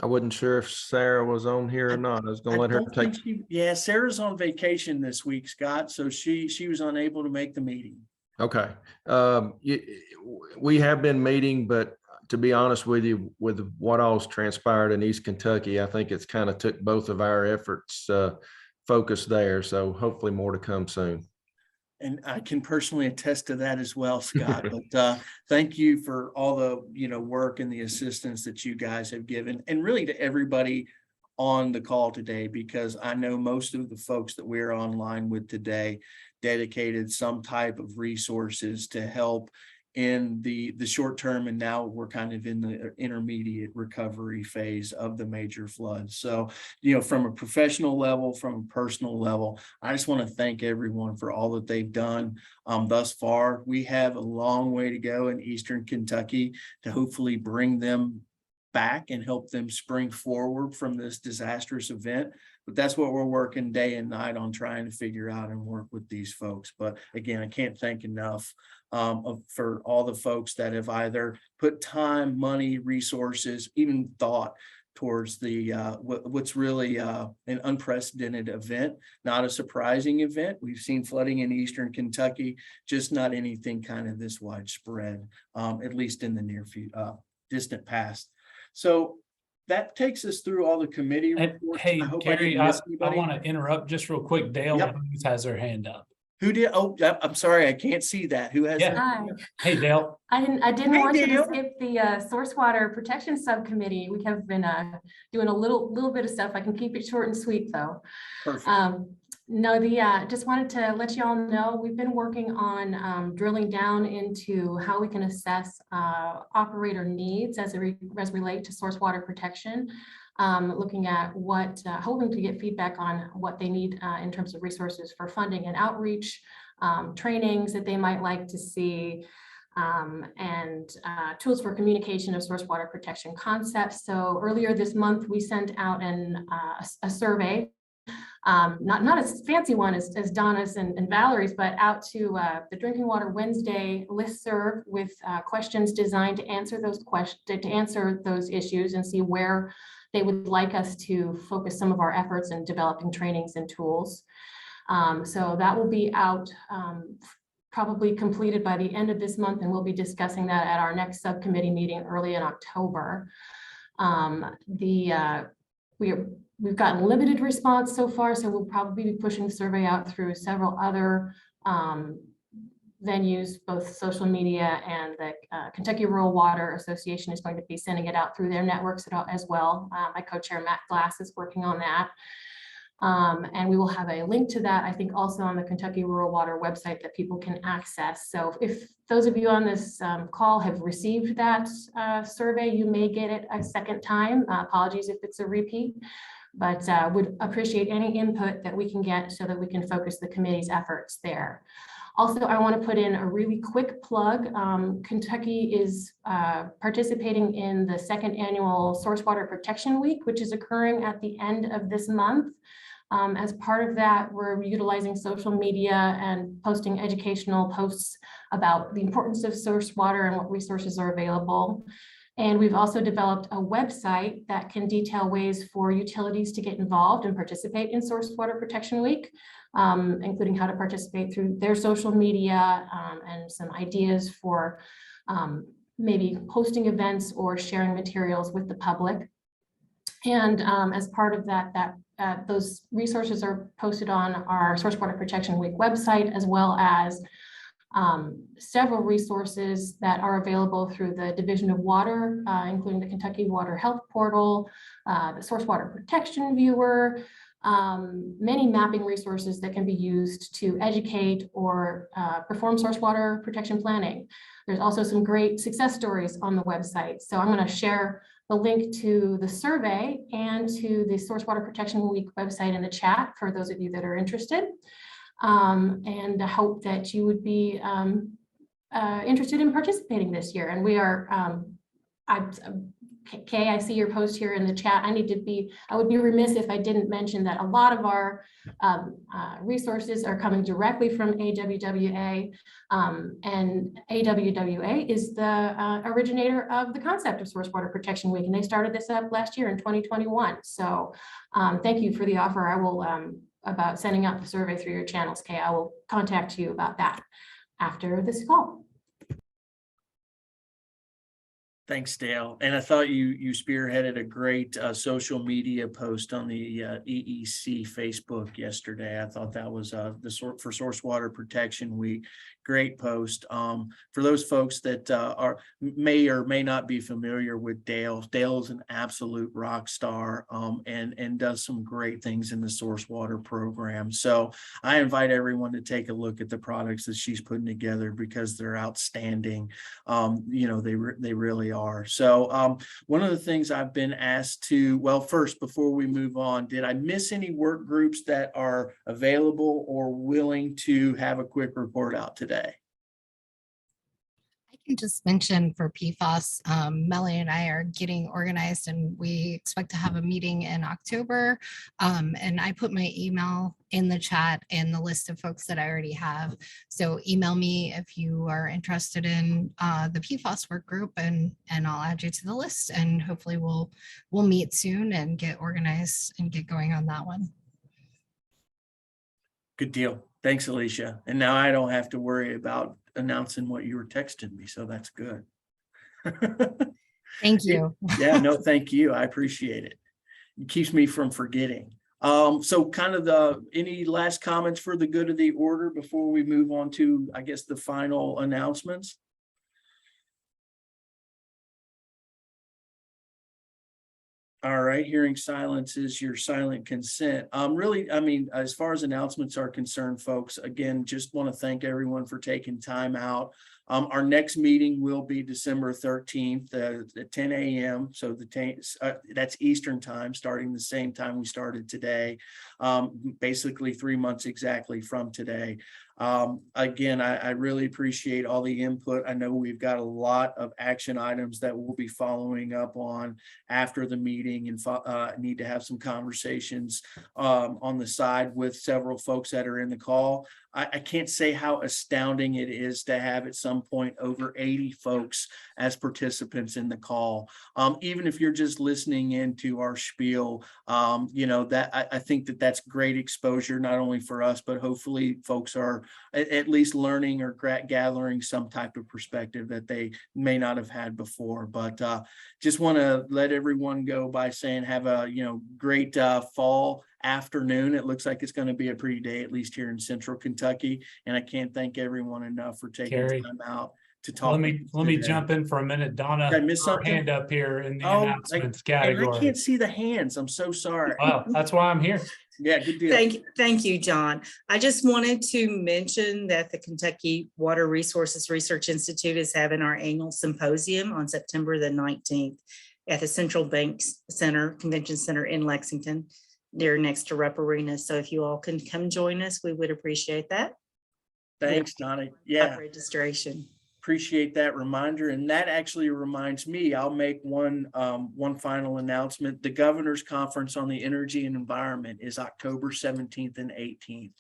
I wasn't sure if Sarah was on here or not. I was going to let her take. Yeah, Sarah's on vacation this week, Scott. So she was unable to make the meeting. Okay. We have been meeting, but to be honest with you, with what all's transpired in East Kentucky, I think it's kind of took both of our efforts focus there. So hopefully more to come soon. And I can personally attest to that as well, Scott. But thank you for all the work and the assistance that you guys have given, and really to everybody on the call today, because I know most of the folks that we're online with today dedicated some type of resources to help in the short term, and now we're kind of in the intermediate recovery phase of the major floods. So, from a professional level, from a personal level, I just want to thank everyone for all that they've done thus far. We have a long way to go in Eastern Kentucky to hopefully bring them back and help them spring forward from this disastrous event. But that's what we're working day and night on, trying to figure out and work with these folks. But again, I can't thank enough for all the folks that have either put time, money, resources, even thought towards the what's really an unprecedented event, not a surprising event. We've seen flooding in Eastern Kentucky, just not anything kind of this widespread, at least in the near future, distant past. So that takes us through all the committee reports. Hey, Carrie, I anybody. want to interrupt just real quick. Dale Yep. Hughes has her hand up. Who did? Oh, I'm sorry, I can't see that. Who has? Yeah. Hi. Hey, Dale. I didn't Hey, want you Dale. to skip the source water protection subcommittee. We have been doing a little bit of stuff. I can keep it short and sweet though. Perfect. No, just wanted to let you all know we've been working on drilling down into how we can assess operator needs as relate to source water protection. Looking at hoping to get feedback on what they need in terms of resources for funding and outreach, trainings that they might like to see, and tools for communication of source water protection concepts. So earlier this month, we sent out a survey, not a fancy one as Donna's and Valerie's, but out to the Drinking Water Wednesday listserv with questions designed to answer those issues and see where they would like us to focus some of our efforts in developing trainings and tools. So that will be out probably completed by the end of this month, and we'll be discussing that at our next subcommittee meeting early in October. We've gotten limited response so far, so we'll probably be pushing the survey out through several other venues, both social media, and the Kentucky Rural Water Association is going to be sending it out through their networks as well. My co-chair Matt Glass is working on that. And we will have a link to that, I think, also on the Kentucky Rural Water website that people can access. So if those of you on this call have received that survey, you may get it a second time. Apologies if it's a repeat, but would appreciate any input that we can get so that we can focus the committee's efforts there. Also, I want to put in a really quick plug. Kentucky is participating in the second annual Source Water Protection Week, which is occurring at the end of this month. As part of that, we're utilizing social media and posting educational posts about the importance of source water and what resources are available. And we've also developed a website that can detail ways for utilities to get involved and participate in Source Water Protection Week, including how to participate through their social media and some ideas for maybe hosting events or sharing materials with the public. And as part of that, those resources are posted on our Source Water Protection Week website, as well as several resources that are available through the Division of Water, including the Kentucky Water Health Portal, the Source Water Protection Viewer, many mapping resources that can be used to educate or perform source water protection planning. There's also some great success stories on the website. So I'm going to share the link to the survey and to the Source Water Protection Week website in the chat for those of you that are interested. And I hope that you would be interested in participating this year. And we are, Kay, I see your post here in the chat. I would be remiss if I didn't mention that a lot of our resources are coming directly from AWWA, and AWWA is the originator of the concept of Source Water Protection Week, and they started this up last year in 2021. So thank you for the offer. I will, about sending out the survey through your channels, Kay, I will contact you about that after this call. Thanks, Dale. And I thought you spearheaded a great social media post on the EEC Facebook yesterday. I thought that was for Source Water Protection Week. Great post. For those folks that may or may not be familiar with Dale, Dale is an absolute rock star and does some great things in the Source Water program. So I invite everyone to take a look at the products that she's putting together because they're outstanding. They really are. So one of the things I've been asked to, well, first, before we move on, did I miss any work groups that are available or willing to have a quick report out today? I can just mention for PFAS, Melanie and I are getting organized and we expect to have a meeting in October. And I put my email in the chat and the list of folks that I already have. So email me if you are interested in the PFAS work group and I'll add you to the list and hopefully we'll meet soon and get organized and get going on that one. Good deal. Thanks, Alicia. And now I don't have to worry about announcing what you were texting me. So that's good. Thank you. Yeah, no, thank you. I appreciate it. It keeps me from forgetting. So kind of any last comments for the good of the order before we move on to, I guess, the final announcements? All right, hearing silence is your silent consent. Really, I mean, as far as announcements are concerned, folks, again, just want to thank everyone for taking time out. Our next meeting will be December 13th at 10 a.m. So that's Eastern time, starting the same time we started today, basically 3 months exactly from today. Again, I really appreciate all the input. I know we've got a lot of action items that we'll be following up on after the meeting and need to have some conversations on the side with several folks that are in the call. I can't say how astounding it is to have at some point over 80 folks as participants in the call. Even if you're just listening into our spiel, that I think that's great exposure, not only for us, but hopefully folks are at least learning or gathering some type of perspective that they may not have had before. But just want to let everyone go by saying have a great fall afternoon. It looks like it's going to be a pretty day, at least here in Central Kentucky. And I can't thank everyone enough for taking time out to talk. Let me jump in for a minute. Donna, did I miss something? Hand up here in the announcements category. And I can't see the hands. I'm so sorry. Wow, that's why I'm here. Yeah, good deal. Thank you, John. I just wanted to mention that the Kentucky Water Resources Research Institute is having our annual symposium on September the 19th at the Central Banks Center, Convention Center in Lexington. They're next to Rep Arena. So if you all can come join us, we would appreciate that. Thanks, Donna. Yeah. Registration. Appreciate that reminder. And that actually reminds me, I'll make one final announcement. The Governor's Conference on the Energy and Environment is October 17th and 18th.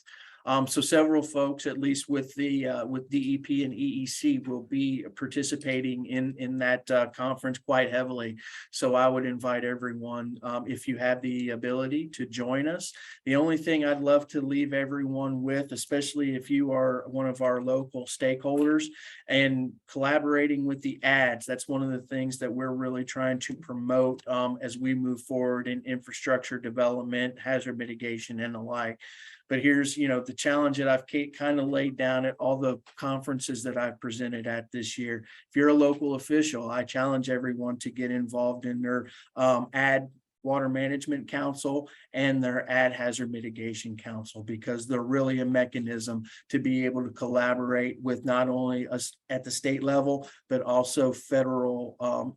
So several folks, at least with DEP and EEC, will be participating in that conference quite heavily. So I would invite everyone, if you have the ability, to join us. The only thing I'd love to leave everyone with, especially if you are one of our local stakeholders and collaborating with the ads, that's one of the things that we're really trying to promote as we move forward in infrastructure development, hazard mitigation, and the like. But here's, the challenge that I've kind of laid down at all the conferences that I've presented at this year. If you're a local official, I challenge everyone to get involved in their ad Water Management Council and their Ad Hazard Mitigation Council, because they're really a mechanism to be able to collaborate with not only us at the state level, but also federal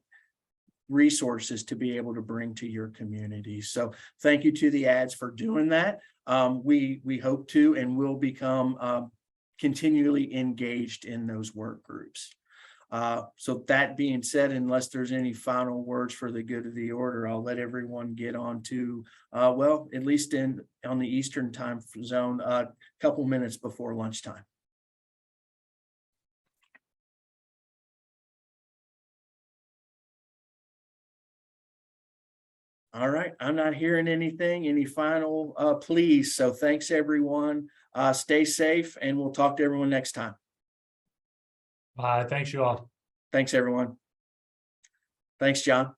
resources to be able to bring to your community. So thank you to the ads for doing that. We hope to and will become continually engaged in those work groups. So that being said, unless there's any final words for the good of the order, I'll let everyone get on to, well, at least on the Eastern time zone, a couple minutes before lunchtime. All right, I'm not hearing anything. Any final pleas? So thanks, everyone. Stay safe, and we'll talk to everyone next time. Bye. Thanks, you all. Thanks, everyone. Thanks, John.